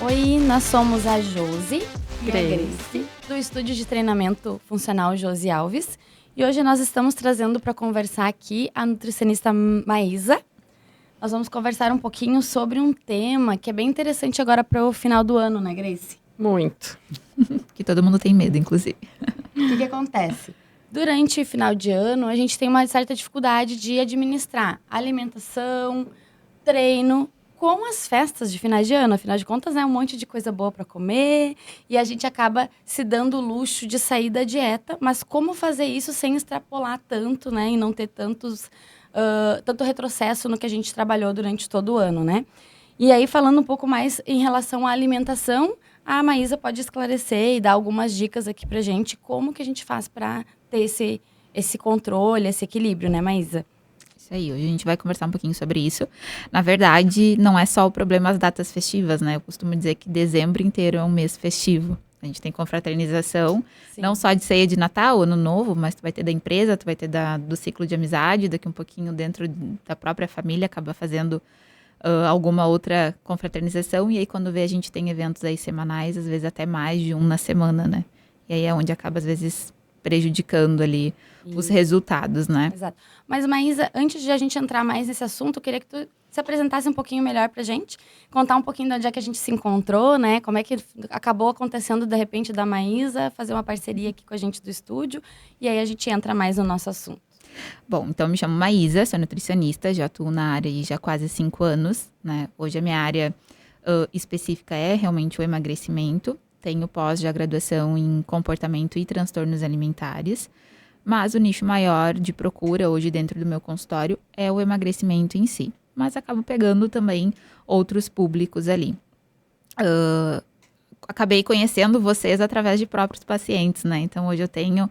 Oi, nós somos a Josi e a Grace. Grace, do Estúdio de Treinamento Funcional Josi Alves. E hoje nós estamos trazendo para conversar aqui a nutricionista Maísa. Nós vamos conversar um pouquinho sobre um tema que é bem interessante agora para o final do ano, né, Grace? Muito. Que todo mundo tem medo, inclusive. O que acontece? Durante o final de ano, a gente tem uma certa dificuldade de administrar alimentação, treino, com as festas de final de ano. Afinal de contas, é um monte de coisa boa para comer e a gente acaba se dando o luxo de sair da dieta. Mas como fazer isso sem extrapolar tanto, né? E não ter tanto retrocesso no que a gente trabalhou durante todo o ano, né? E aí, falando um pouco mais em relação à alimentação, a Maísa pode esclarecer e dar algumas dicas aqui pra gente como que a gente faz para ter esse controle, esse equilíbrio, né, Maísa? Isso aí, hoje a gente vai conversar um pouquinho sobre isso. Na verdade, não é só o problema das datas festivas, né? Eu costumo dizer que dezembro inteiro é um mês festivo. A gente tem confraternização, Sim. não só de ceia de Natal, Ano Novo, mas tu vai ter da empresa, tu vai ter do ciclo de amizade, daqui um pouquinho dentro da própria família, acaba fazendo alguma outra confraternização. E aí, quando vê, a gente tem eventos aí semanais, às vezes até mais de um na semana, né? E aí é onde acaba, às vezes, prejudicando ali os resultados, né? Exato. Mas, Maísa, antes de a gente entrar mais nesse assunto, eu queria que tu se apresentasse um pouquinho melhor pra gente, contar um pouquinho de onde é que a gente se encontrou, né? Como é que acabou acontecendo, de repente, da Maísa fazer uma parceria aqui com a gente do estúdio, e aí a gente entra mais no nosso assunto. Bom, então me chamo Maísa, sou nutricionista, já atuo na área já há quase 5 anos, né? Hoje a minha área específica é realmente o emagrecimento. Tenho pós de graduação em comportamento e transtornos alimentares, mas o nicho maior de procura hoje dentro do meu consultório é o emagrecimento em si. Mas acabo pegando também outros públicos ali. Acabei conhecendo vocês através de próprios pacientes, né? Então hoje eu tenho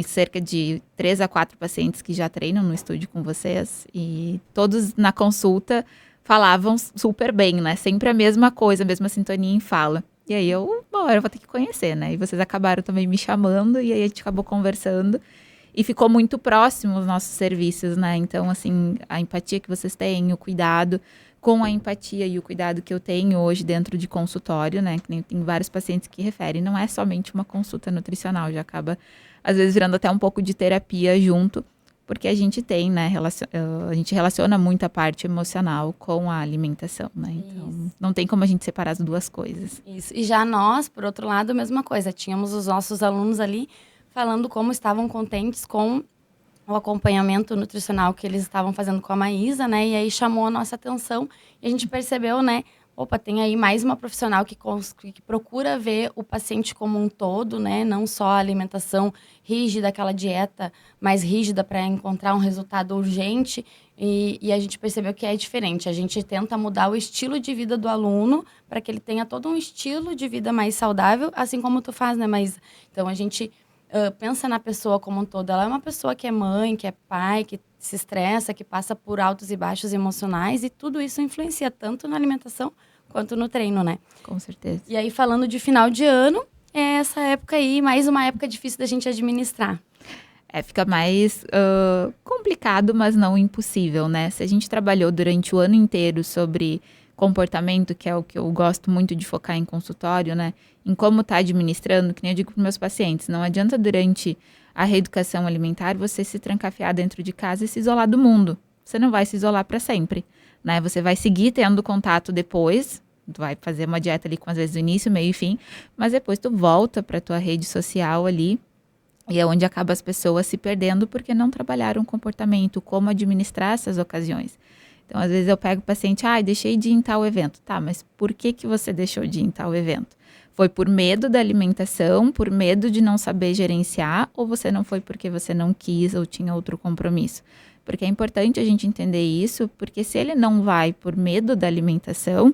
cerca de 3 a 4 pacientes que já treinam no estúdio com vocês e todos na consulta falavam super bem, né? Sempre a mesma coisa, a mesma sintonia em fala. E aí eu vou ter que conhecer, né? E vocês acabaram também me chamando e aí a gente acabou conversando e ficou muito próximo os nossos serviços, né? Então, assim, a empatia que vocês têm, o cuidado com a empatia e o cuidado que eu tenho hoje dentro de consultório, né? Que nem tem vários pacientes que referem, não é somente uma consulta nutricional, já acaba às vezes virando até um pouco de terapia junto, porque a gente tem, né, a gente relaciona muito a parte emocional com a alimentação, né? Então, não tem como a gente separar as duas coisas. Isso. E já nós, por outro lado, a mesma coisa. Tínhamos os nossos alunos ali falando como estavam contentes com o acompanhamento nutricional que eles estavam fazendo com a Maísa, né? E aí chamou a nossa atenção e a gente percebeu, né? Opa, tem aí mais uma profissional que procura ver o paciente como um todo, né? Não só a alimentação rígida, aquela dieta mais rígida para encontrar um resultado urgente. E a gente percebeu que é diferente. A gente tenta mudar o estilo de vida do aluno para que ele tenha todo um estilo de vida mais saudável, assim como tu faz, né, Maísa? Então, a gente pensa na pessoa como um todo. Ela é uma pessoa que é mãe, que é pai, que se estressa, que passa por altos e baixos emocionais, e tudo isso influencia tanto na alimentação quanto no treino, né? Com certeza. E aí, falando de final de ano, é essa época aí, mais uma época difícil da gente administrar. Fica mais complicado, mas não impossível, né? Se a gente trabalhou durante o ano inteiro sobre comportamento, que é o que eu gosto muito de focar em consultório, né? Em como tá administrando, que nem eu digo para meus pacientes, não adianta durante a reeducação alimentar você se trancafiar dentro de casa e se isolar do mundo. Você não vai se isolar para sempre, né? Você vai seguir tendo contato depois, tu vai fazer uma dieta ali com às vezes o início, meio e fim, mas depois tu volta para tua rede social ali e é onde acaba as pessoas se perdendo porque não trabalharam o comportamento, como administrar essas ocasiões. Então, às vezes eu pego o paciente, deixei de ir em tal evento. Tá, mas por que você deixou de ir em tal evento? Foi por medo da alimentação, por medo de não saber gerenciar, ou você não foi porque você não quis ou tinha outro compromisso? Porque é importante a gente entender isso, porque se ele não vai por medo da alimentação,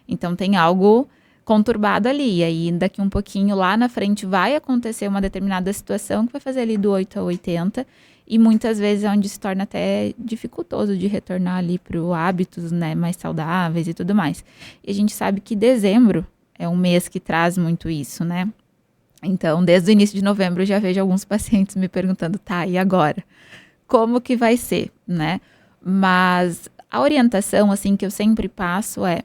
então tem algo conturbado ali. E aí, daqui um pouquinho, lá na frente, vai acontecer uma determinada situação que vai fazer ali do 8 a 80, e muitas vezes é onde se torna até dificultoso de retornar ali para os hábitos, né, mais saudáveis e tudo mais. E a gente sabe que dezembro é um mês que traz muito isso, né? Então, desde o início de novembro, eu já vejo alguns pacientes me perguntando, tá, e agora? Como que vai ser, né? Mas a orientação, assim, que eu sempre passo é,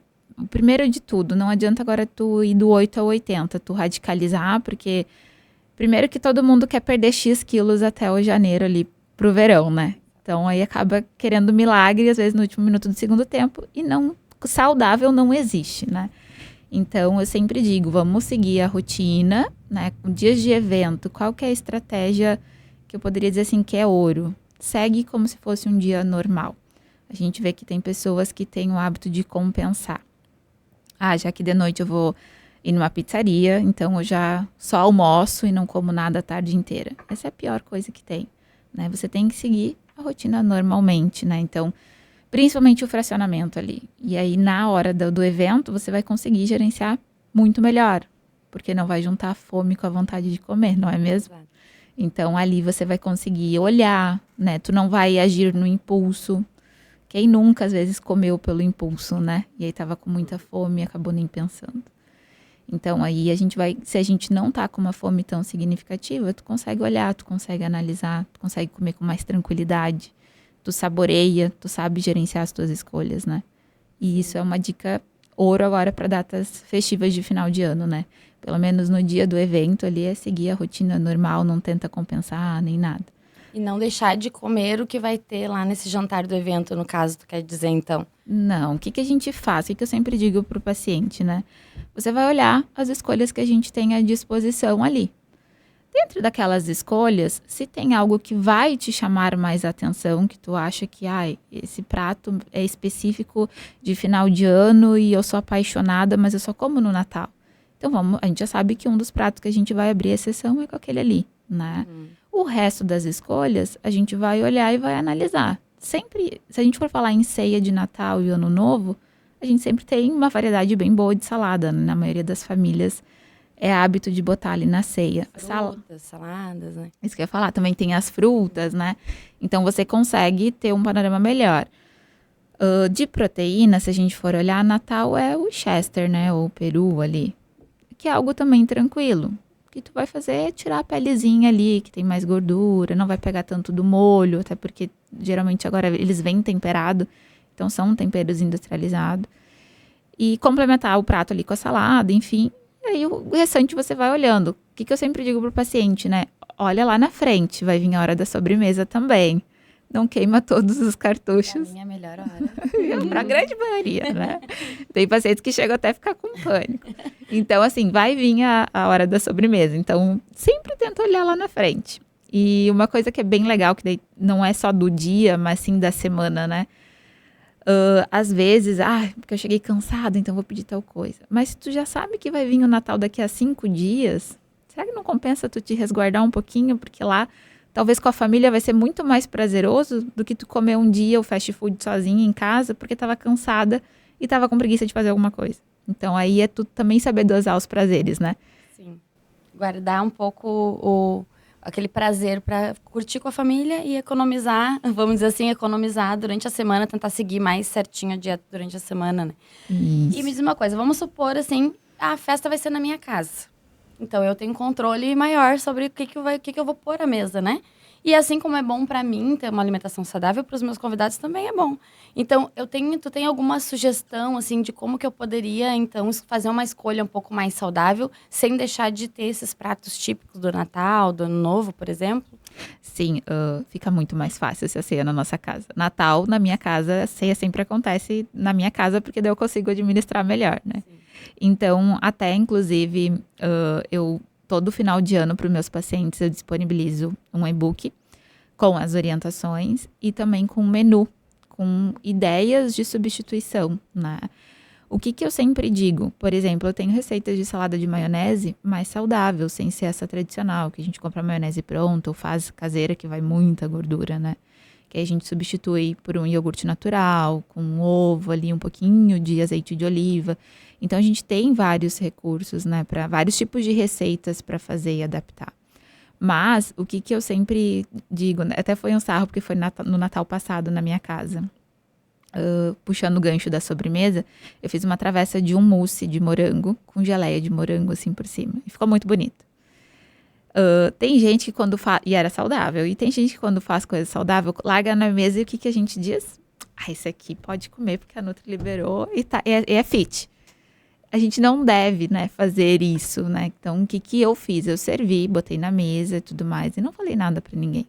primeiro de tudo, não adianta agora tu ir do 8 ao 80, tu radicalizar, porque primeiro que todo mundo quer perder X quilos até o janeiro ali pro verão, né? Então aí acaba querendo milagre, às vezes no último minuto do segundo tempo, e não, saudável não existe, né? Então eu sempre digo, vamos seguir a rotina, né? Com dias de evento, qual que é a estratégia que eu poderia dizer assim que é ouro? Segue como se fosse um dia normal. A gente vê que tem pessoas que têm o hábito de compensar. Já que de noite eu vou ir numa pizzaria, então eu já só almoço e não como nada a tarde inteira. Essa é a pior coisa que tem, né? Você tem que seguir a rotina normalmente, né? Então, principalmente o fracionamento ali. E aí, na hora do evento, você vai conseguir gerenciar muito melhor, porque não vai juntar a fome com a vontade de comer, não é mesmo? Então, ali você vai conseguir olhar, né? Tu não vai agir no impulso. Quem nunca, às vezes, comeu pelo impulso, né? E aí tava com muita fome e acabou nem pensando. Então, aí a gente vai... Se a gente não tá com uma fome tão significativa, tu consegue olhar, tu consegue analisar, tu consegue comer com mais tranquilidade. Tu saboreia, tu sabe gerenciar as tuas escolhas, né? E isso é uma dica ouro agora para datas festivas de final de ano, né? Pelo menos no dia do evento ali é seguir a rotina normal, não tenta compensar nem nada. E não deixar de comer o que vai ter lá nesse jantar do evento, no caso, tu quer dizer, então? Não, o que a gente faz? O que eu sempre digo para o paciente, né? Você vai olhar as escolhas que a gente tem à disposição ali. Dentro daquelas escolhas, se tem algo que vai te chamar mais atenção, que tu acha que, esse prato é específico de final de ano e eu sou apaixonada, mas eu só como no Natal. Então a gente já sabe que um dos pratos que a gente vai abrir exceção é com aquele ali, né? O resto das escolhas, a gente vai olhar e vai analisar. Sempre, se a gente for falar em ceia de Natal e Ano Novo, a gente sempre tem uma variedade bem boa de salada. Na maioria das famílias é hábito de botar ali na ceia. Frutas, saladas, né? Isso que eu ia falar. Também tem as frutas, né? Então, você consegue ter um panorama melhor. De proteína, se a gente for olhar, Natal é o Chester, né? Ou o peru ali. Que é algo também tranquilo. O que tu vai fazer é tirar a pelezinha ali, que tem mais gordura, não vai pegar tanto do molho, até porque geralmente agora eles vêm temperado, então são temperos industrializados. E complementar o prato ali com a salada, enfim. E aí o restante você vai olhando. O que eu sempre digo pro paciente, né? Olha lá na frente, vai vir a hora da sobremesa também. Não queima todos os cartuchos. Pra mim é a melhor hora. Pra grande maioria, né? Tem pacientes que chegam até a ficar com pânico. Então, assim, vai vir a hora da sobremesa. Então, sempre tenta olhar lá na frente. E uma coisa que é bem legal, que daí não é só do dia, mas sim da semana, né? Às vezes, porque eu cheguei cansado, então vou pedir tal coisa. Mas se tu já sabe que vai vir o Natal daqui a 5 dias, será que não compensa tu te resguardar um pouquinho? Porque lá, talvez com a família vai ser muito mais prazeroso do que tu comer um dia o fast food sozinha em casa, porque tava cansada e tava com preguiça de fazer alguma coisa. Então, aí é tu também saber dosar os prazeres, né? Sim. Guardar um pouco aquele prazer para curtir com a família e economizar, vamos dizer assim, economizar durante a semana, tentar seguir mais certinho a dieta durante a semana, né? Isso. E me diz uma coisa, vamos supor, assim, a festa vai ser na minha casa. Então, eu tenho controle maior sobre o que eu vou pôr à mesa, né? E assim como é bom para mim ter uma alimentação saudável, para os meus convidados também é bom. Então, tu tem alguma sugestão, assim, de como que eu poderia, então, fazer uma escolha um pouco mais saudável, sem deixar de ter esses pratos típicos do Natal, do Ano Novo, por exemplo? Sim, fica muito mais fácil se a ceia na nossa casa. Natal, na minha casa, a ceia sempre acontece na minha casa, porque daí eu consigo administrar melhor, né? Sim. Então, até, inclusive, eu todo final de ano para os meus pacientes eu disponibilizo um e-book com as orientações e também com um menu, com ideias de substituição, né? O que eu sempre digo, por exemplo, eu tenho receitas de salada de maionese mais saudável, sem ser essa tradicional, que a gente compra maionese pronta ou faz caseira, que vai muita gordura, né? Que aí a gente substitui por um iogurte natural, com um ovo ali, um pouquinho de azeite de oliva. Então, a gente tem vários recursos, né, para vários tipos de receitas para fazer e adaptar. Mas, o que eu sempre digo, né, até foi um sarro, porque foi no Natal passado na minha casa, puxando o gancho da sobremesa, eu fiz uma travessa de um mousse de morango, com geleia de morango assim por cima. E ficou muito bonito. Tem gente que quando faz... E era saudável. E tem gente que quando faz coisa saudável, larga na mesa e o que a gente diz? esse aqui pode comer porque a Nutri liberou e é fit. A gente não deve, né, fazer isso, né? Então, o que eu fiz? Eu servi, botei na mesa e tudo mais, e não falei nada para ninguém.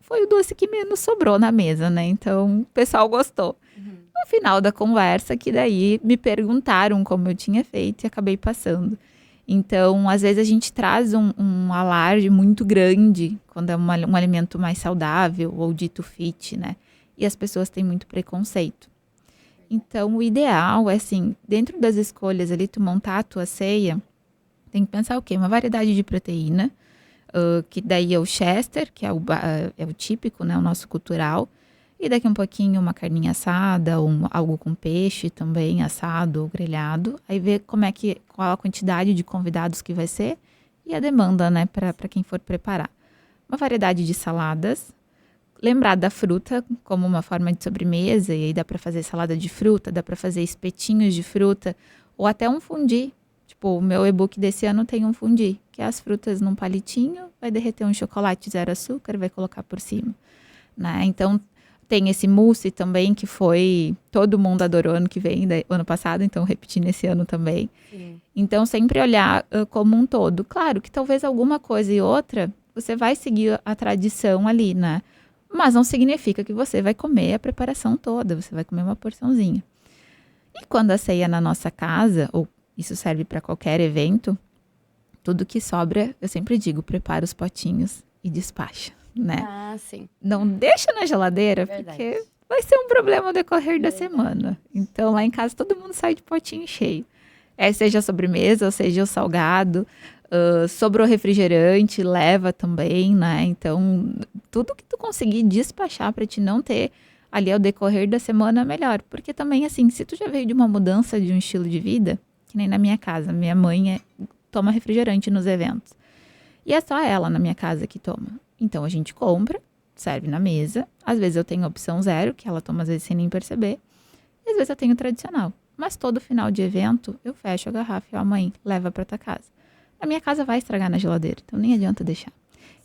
Foi o doce que menos sobrou na mesa, né? Então, o pessoal gostou. No final da conversa, que daí me perguntaram como eu tinha feito e acabei passando. Então, às vezes a gente traz um alarde muito grande quando é um alimento mais saudável ou dito fit, né? E as pessoas têm muito preconceito. Então, o ideal é, assim, dentro das escolhas ali, tu montar a tua ceia, tem que pensar o quê? Uma variedade de proteína, que daí é o Chester, que é o típico, né? O nosso cultural. E daqui um pouquinho uma carninha assada, ou algo com peixe também, assado ou grelhado. Aí ver qual a quantidade de convidados que vai ser e a demanda, né? Para quem for preparar. Uma variedade de saladas. Lembrar da fruta como uma forma de sobremesa, e aí dá para fazer salada de fruta, dá para fazer espetinhos de fruta, ou até um fondue. Tipo, o meu e-book desse ano tem um fondue, que é as frutas num palitinho, vai derreter um chocolate 0 açúcar, vai colocar por cima, né? Então, tem esse mousse também, que todo mundo adorou ano que vem, ano passado, então repetindo esse ano também. Sim. Então, sempre olhar como um todo. Claro que talvez alguma coisa e outra, você vai seguir a tradição ali, né? Mas não significa que você vai comer a preparação toda, você vai comer uma porçãozinha. E quando a ceia é na nossa casa, ou isso serve para qualquer evento, tudo que sobra, eu sempre digo, prepara os potinhos e despacha, né? Ah, sim. Não deixa na geladeira, porque vai ser um problema ao decorrer da semana. Então, lá em casa, todo mundo sai de potinho cheio. Seja a sobremesa, ou seja o salgado. Sobrou refrigerante, leva também, né? Então, tudo que tu conseguir despachar para te não ter ali ao decorrer da semana, melhor. Porque também, assim, se tu já veio de uma mudança de um estilo de vida, que nem na minha casa, minha mãe toma refrigerante nos eventos. E é só ela na minha casa que toma. Então, a gente compra, serve na mesa. Às vezes eu tenho a opção 0, que ela toma às vezes sem nem perceber. E às vezes eu tenho o tradicional. Mas todo final de evento, eu fecho a garrafa e, mãe, leva para tua casa. A minha casa vai estragar na geladeira, então nem adianta deixar.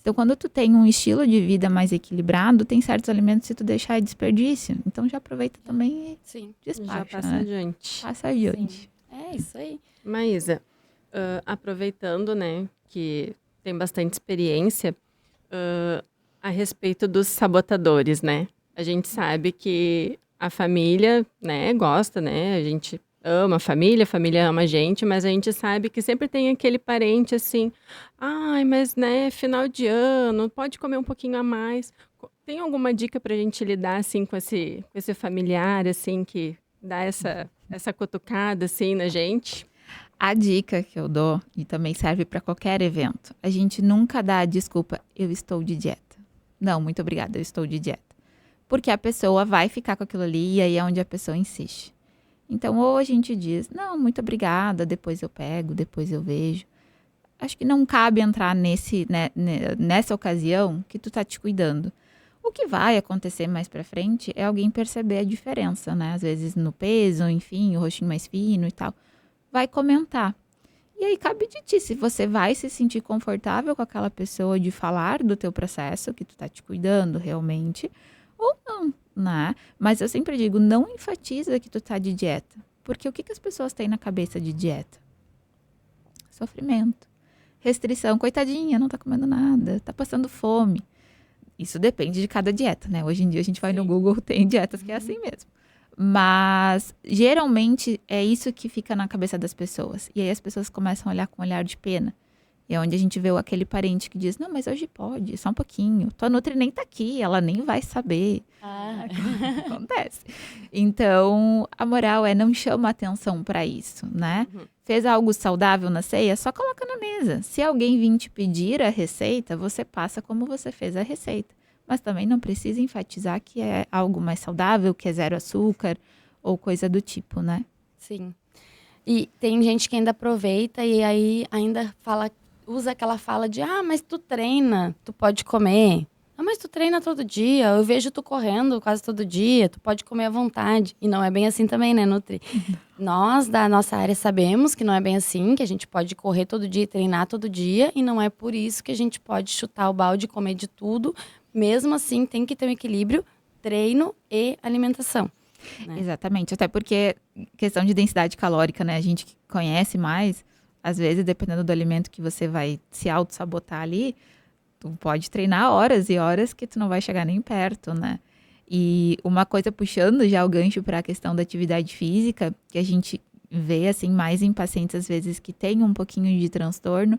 Então, quando tu tem um estilo de vida mais equilibrado, tem certos alimentos que se tu deixar é desperdício. Então, já aproveita também e despacha. Já passa adiante. Passa adiante. Sim. É isso aí. Maísa, aproveitando, né, que tem bastante experiência a respeito dos sabotadores, né? A gente sabe que a família, né, gosta, né? A gente ama a família ama a gente, mas a gente sabe que sempre tem aquele parente assim, ai, mas né, final de ano, pode comer um pouquinho a mais. Tem alguma dica pra gente lidar assim com esse familiar assim que dá essa cutucada assim na gente? A dica que eu dou, e também serve para qualquer evento, a gente nunca dá a desculpa, eu estou de dieta. Não, muito obrigada, eu estou de dieta. Porque a pessoa vai ficar com aquilo ali e aí é onde a pessoa insiste. Então, ou a gente diz, não, muito obrigada, depois eu pego, depois eu vejo. Acho que não cabe entrar nessa ocasião que tu tá te cuidando. O que vai acontecer mais pra frente é alguém perceber a diferença, né? Às vezes no peso, enfim, o rostinho mais fino e tal. Vai comentar. E aí cabe de ti, se você vai se sentir confortável com aquela pessoa de falar do teu processo, que tu tá te cuidando realmente, ou não, né? Mas eu sempre digo, não enfatiza que tu tá de dieta. Porque o que as pessoas têm na cabeça de dieta? Sofrimento. Restrição. Coitadinha, não tá comendo nada, tá passando fome. Isso depende de cada dieta, né? Hoje em dia a gente vai no Google, tem dietas que é assim mesmo. Mas, geralmente, é isso que fica na cabeça das pessoas. E aí as pessoas começam a olhar com um olhar de pena. E é onde a gente vê aquele parente que diz, não, mas hoje pode, só um pouquinho. Tua Nutri nem tá aqui, ela nem vai saber. Acontece. Então, a moral é não chama atenção para isso, né? Fez algo saudável na ceia, só coloca na mesa. Se alguém vir te pedir a receita, você passa como você fez a receita. Mas também não precisa enfatizar que é algo mais saudável, que é 0 açúcar ou coisa do tipo, né? Sim. E tem gente que ainda aproveita e aí ainda usa aquela fala de, mas tu treina, tu pode comer. Mas tu treina todo dia, eu vejo tu correndo quase todo dia, tu pode comer à vontade. E não é bem assim também, né, Nutri? Nós, da nossa área, sabemos que não é bem assim, que a gente pode correr todo dia e treinar todo dia, e não é por isso que a gente pode chutar o balde e comer de tudo. Mesmo assim, tem que ter um equilíbrio treino e alimentação. Né? Exatamente, até porque questão de densidade calórica, né? A gente que conhece mais, às vezes, dependendo do alimento que você vai se auto-sabotar ali, tu pode treinar horas e horas que tu não vai chegar nem perto, né? E uma coisa puxando já o gancho para a questão da atividade física, que a gente vê assim mais em pacientes às vezes que têm um pouquinho de transtorno,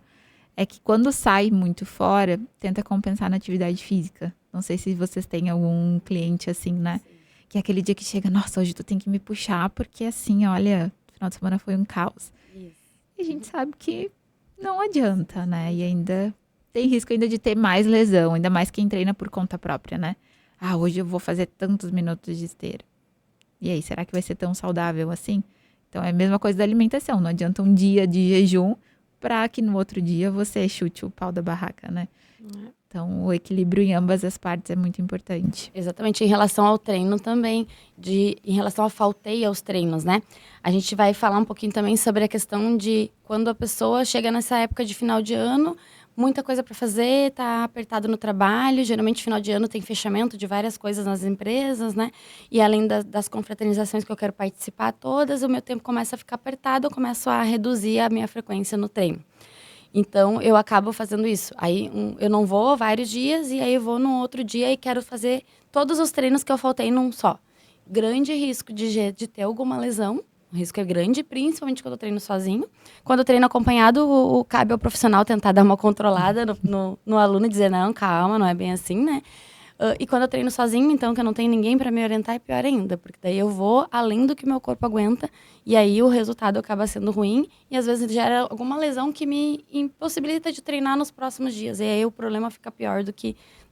é que quando sai muito fora, tenta compensar na atividade física. Não sei se vocês têm algum cliente assim, né? Sim. Que é aquele dia que chega, nossa, hoje tu tem que me puxar, porque assim, olha, o final de semana foi um caos. Isso. E a gente sabe que não adianta, né? E ainda tem risco ainda de ter mais lesão, ainda mais quem treina por conta própria, né? Ah, hoje eu vou fazer tantos minutos de esteira. E aí, será que vai ser tão saudável assim? Então, é a mesma coisa da alimentação. Não adianta um dia de jejum para que no outro dia você chute o pau da barraca, né? Então, o equilíbrio em ambas as partes é muito importante. Exatamente. Em relação ao treino também, em relação ao falteio aos treinos, né? A gente vai falar um pouquinho também sobre a questão de quando a pessoa chega nessa época de final de ano, muita coisa para fazer, tá apertado no trabalho. Geralmente, final de ano tem fechamento de várias coisas nas empresas, né? E além das confraternizações que eu quero participar todas, o meu tempo começa a ficar apertado, eu começo a reduzir a minha frequência no treino. Então, eu acabo fazendo isso. Aí, eu não vou vários dias e aí eu vou no outro dia e quero fazer todos os treinos que eu faltei num só. Grande risco de ter alguma lesão. O risco é grande, principalmente quando eu treino sozinho. Quando eu treino acompanhado, cabe ao profissional tentar dar uma controlada no aluno e dizer, não, calma, não é bem assim, né? E quando eu treino sozinho, então, que eu não tenho ninguém para me orientar, é pior ainda. Porque daí eu vou além do que meu corpo aguenta. E aí o resultado acaba sendo ruim. E às vezes gera alguma lesão que me impossibilita de treinar nos próximos dias. E aí o problema fica pior do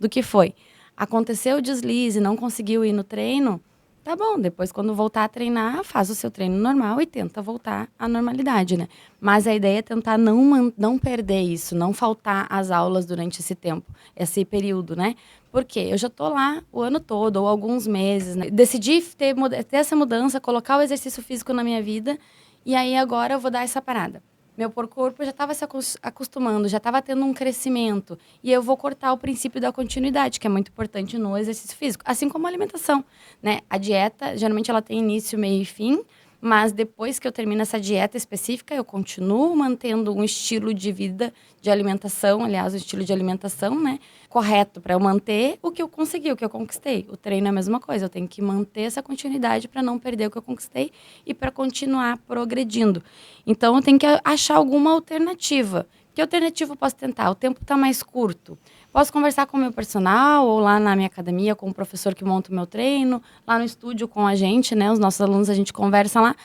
que foi. Aconteceu o deslize, não conseguiu ir no treino... Tá bom, depois quando voltar a treinar, faz o seu treino normal e tenta voltar à normalidade, né? Mas a ideia é tentar não perder isso, não faltar às aulas durante esse tempo, esse período, né? Porque eu já tô lá o ano todo, ou alguns meses, né? Decidi ter essa mudança, colocar o exercício físico na minha vida, e aí agora eu vou dar essa parada. Meu corpo já estava se acostumando, já estava tendo um crescimento. E eu vou cortar o princípio da continuidade, que é muito importante no exercício físico. Assim como a alimentação, né? A dieta, geralmente, ela tem início, meio e fim. Mas depois que eu termino essa dieta específica, eu continuo mantendo um estilo de vida, de alimentação, aliás, o estilo de alimentação, né? Correto, para eu manter o que eu consegui, o que eu conquistei. O treino é a mesma coisa, eu tenho que manter essa continuidade para não perder o que eu conquistei e para continuar progredindo. Então, eu tenho que achar alguma alternativa. Que alternativa eu posso tentar? O tempo está mais curto. Posso conversar com o meu personal ou lá na minha academia com o professor que monta o meu treino, lá no estúdio com a gente, né? Os nossos alunos, a gente conversa lá.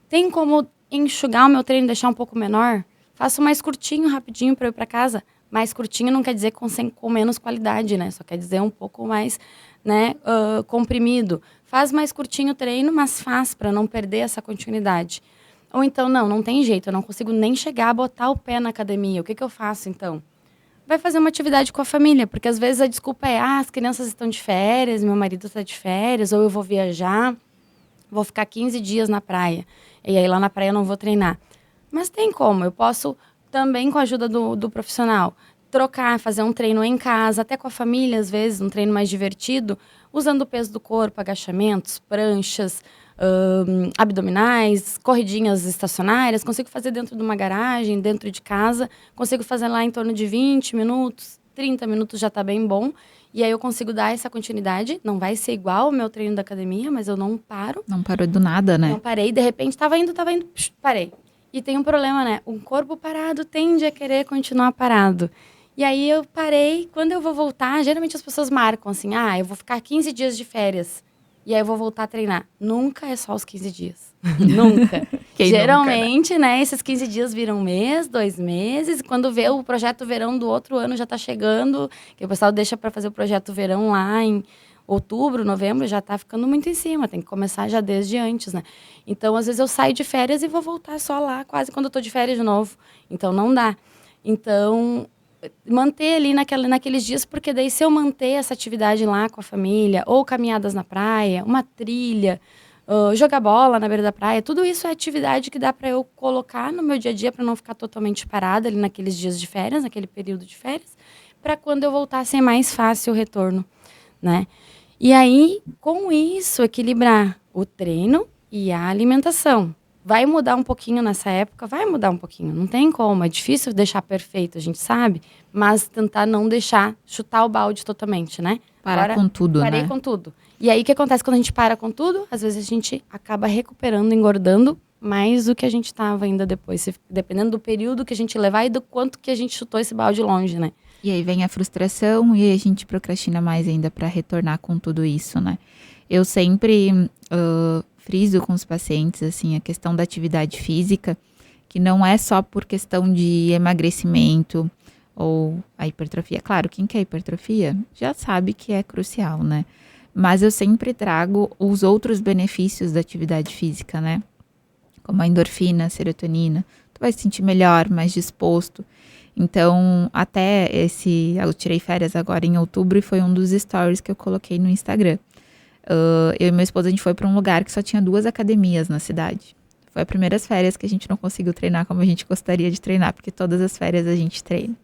Tem como enxugar o meu treino e deixar um pouco menor? Faço mais curtinho, rapidinho para eu ir para casa. Mais curtinho não quer dizer com menos qualidade, né? Só quer dizer um pouco mais, né, comprimido. Faz mais curtinho o treino, mas faz para não perder essa continuidade. Ou então, não tem jeito, eu não consigo nem chegar a botar o pé na academia. O que eu faço, então? Vai fazer uma atividade com a família, porque às vezes a desculpa é, as crianças estão de férias, meu marido está de férias, ou eu vou viajar, vou ficar 15 dias na praia, e aí lá na praia eu não vou treinar. Mas tem como, eu posso também, com a ajuda do profissional, trocar, fazer um treino em casa, até com a família, às vezes, um treino mais divertido, usando o peso do corpo, agachamentos, pranchas, abdominais, corridinhas estacionárias, consigo fazer dentro de uma garagem, dentro de casa, consigo fazer lá em torno de 20 minutos, 30 minutos já está bem bom, e aí eu consigo dar essa continuidade, não vai ser igual ao meu treino da academia, mas eu não paro. Não parou do nada, né? Não parei, de repente estava indo, parei. E tem um problema, né? Um corpo parado tende a querer continuar parado. E aí eu parei, quando eu vou voltar, geralmente as pessoas marcam assim, eu vou ficar 15 dias de férias. E aí eu vou voltar a treinar. Nunca é só os 15 dias. Nunca. Geralmente, nunca, né? Esses 15 dias viram um mês, 2 meses. E quando vê o projeto verão do outro ano já está chegando, que o pessoal deixa para fazer o projeto verão lá em outubro, novembro, já está ficando muito em cima. Tem que começar já desde antes, né? Então, às vezes eu saio de férias e vou voltar só lá, quase quando eu estou de férias de novo. Então, não dá. Então, manter ali naqueles dias, porque daí se eu manter essa atividade lá com a família, ou caminhadas na praia, uma trilha, jogar bola na beira da praia, tudo isso é atividade que dá para eu colocar no meu dia a dia para não ficar totalmente parada ali naqueles dias de férias, naquele período de férias, para quando eu voltar ser mais fácil o retorno, né? E aí, com isso, equilibrar o treino e a alimentação. Vai mudar um pouquinho nessa época? Vai mudar um pouquinho. Não tem como. É difícil deixar perfeito, a gente sabe. Mas tentar não deixar chutar o balde totalmente, né? Parar Agora, com tudo, parei né? com tudo. E aí, o que acontece quando a gente para com tudo? Às vezes a gente acaba recuperando, engordando mais do que a gente estava ainda depois. Dependendo do período que a gente levar e do quanto que a gente chutou esse balde longe, né? E aí vem a frustração e aí a gente procrastina mais ainda para retornar com tudo isso, né? Eu sempre friso com os pacientes, assim, a questão da atividade física, que não é só por questão de emagrecimento ou a hipertrofia. Claro, quem quer hipertrofia já sabe que é crucial, né? Mas eu sempre trago os outros benefícios da atividade física, né? Como a endorfina, a serotonina. Tu vai se sentir melhor, mais disposto. Então, até eu tirei férias agora em outubro e foi um dos stories que eu coloquei no Instagram. Eu e meu esposo, a gente foi para um lugar que só tinha 2 academias na cidade. Foi as primeiras férias que a gente não conseguiu treinar como a gente gostaria de treinar, porque todas as férias a gente treina.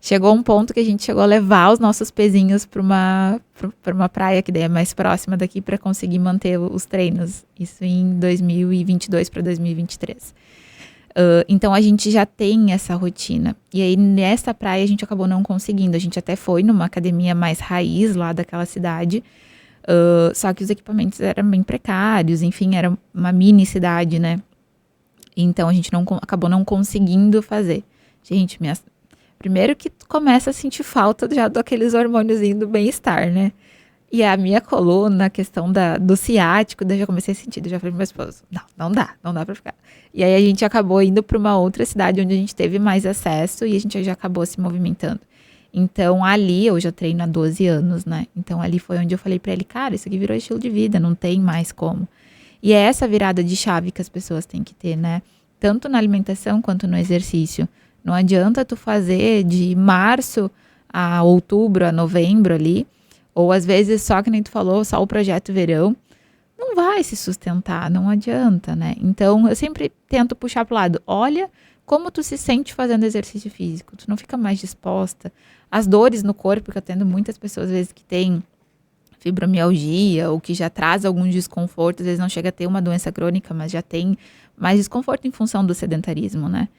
Chegou um ponto que a gente chegou a levar os nossos pezinhos para uma praia que daí é mais próxima daqui para conseguir manter os treinos. Isso em 2022 para 2023. Então a gente já tem essa rotina. E aí nessa praia a gente acabou não conseguindo. A gente até foi numa academia mais raiz lá daquela cidade. Só que os equipamentos eram bem precários. Enfim, era uma mini cidade, né? Então a gente acabou não conseguindo fazer. Gente, primeiro que tu começa a sentir falta já daqueles hormônios do bem-estar, né? E a minha coluna, a questão do ciático, daí eu já comecei a sentir, daí eu já falei pro meu esposo, não dá pra ficar. E aí a gente acabou indo para uma outra cidade onde a gente teve mais acesso e a gente já acabou se movimentando. Então ali eu já treino há 12 anos, né? Então ali foi onde eu falei para ele, cara, isso aqui virou estilo de vida, não tem mais como. E é essa virada de chave que as pessoas têm que ter, né? Tanto na alimentação quanto no exercício. Não adianta tu fazer de março a outubro, a novembro ali, ou às vezes só que nem tu falou, só o projeto verão, não vai se sustentar, não adianta, né? Então eu sempre tento puxar pro lado, olha como tu se sente fazendo exercício físico, tu não fica mais disposta. As dores no corpo, que eu atendo muitas pessoas às vezes que têm fibromialgia ou que já traz algum desconforto, às vezes não chega a ter uma doença crônica, mas já tem mais desconforto em função do sedentarismo, né?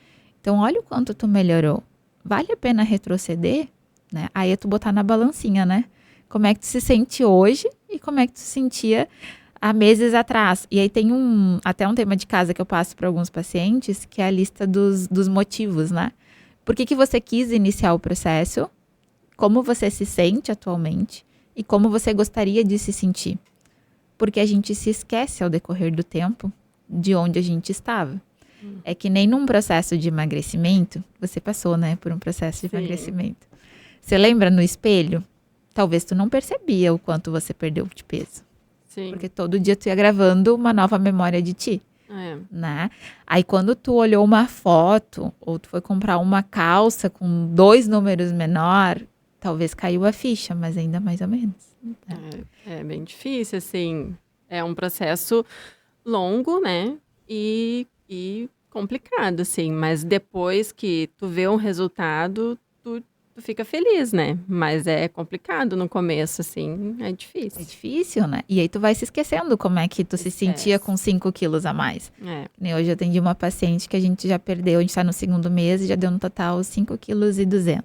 Então olha o quanto tu melhorou. Vale a pena retroceder, né? Aí é tu botar na balancinha, né? Como é que tu se sente hoje e como é que tu se sentia há meses atrás. E aí tem até um tema de casa que eu passo para alguns pacientes, que é a lista dos motivos, né? Por que você quis iniciar o processo, como você se sente atualmente e como você gostaria de se sentir. Porque a gente se esquece ao decorrer do tempo de onde a gente estava. É que nem num processo de emagrecimento, você passou, né, por um processo de emagrecimento. Você lembra no espelho? Talvez tu não percebia o quanto você perdeu de peso. Sim. Porque todo dia tu ia gravando uma nova memória de ti. Né? Aí quando tu olhou uma foto, ou tu foi comprar uma calça com 2 números menor, talvez caiu a ficha, mas ainda mais ou menos. Né? É bem difícil, assim. É um processo longo, né? E complicado, assim. Mas depois que tu vê um resultado, tu fica feliz, né? Mas é complicado no começo, assim, é difícil. É difícil, né? E aí tu vai se esquecendo como é que tu se sentia com 5 quilos a mais. Hoje eu atendi uma paciente que a gente já perdeu, a gente tá no 2º mês e já deu no total 5,2 kg.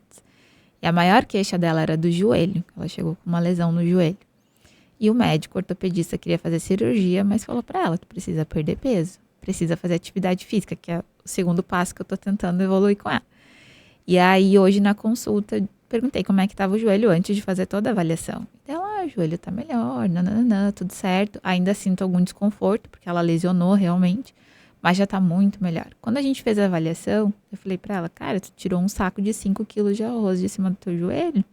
E a maior queixa dela era do joelho. Ela chegou com uma lesão no joelho. E o médico ortopedista queria fazer cirurgia, mas falou para ela, tu precisa perder peso. Precisa fazer atividade física, que é o segundo passo que eu tô tentando evoluir com ela. E aí, hoje na consulta, perguntei como é que estava o joelho antes de fazer toda a avaliação. Ela, o joelho tá melhor, nananã, tudo certo. Ainda sinto algum desconforto, porque ela lesionou realmente, mas já tá muito melhor. Quando a gente fez a avaliação, eu falei pra ela, cara, tu tirou um saco de 5 quilos de arroz de cima do teu joelho?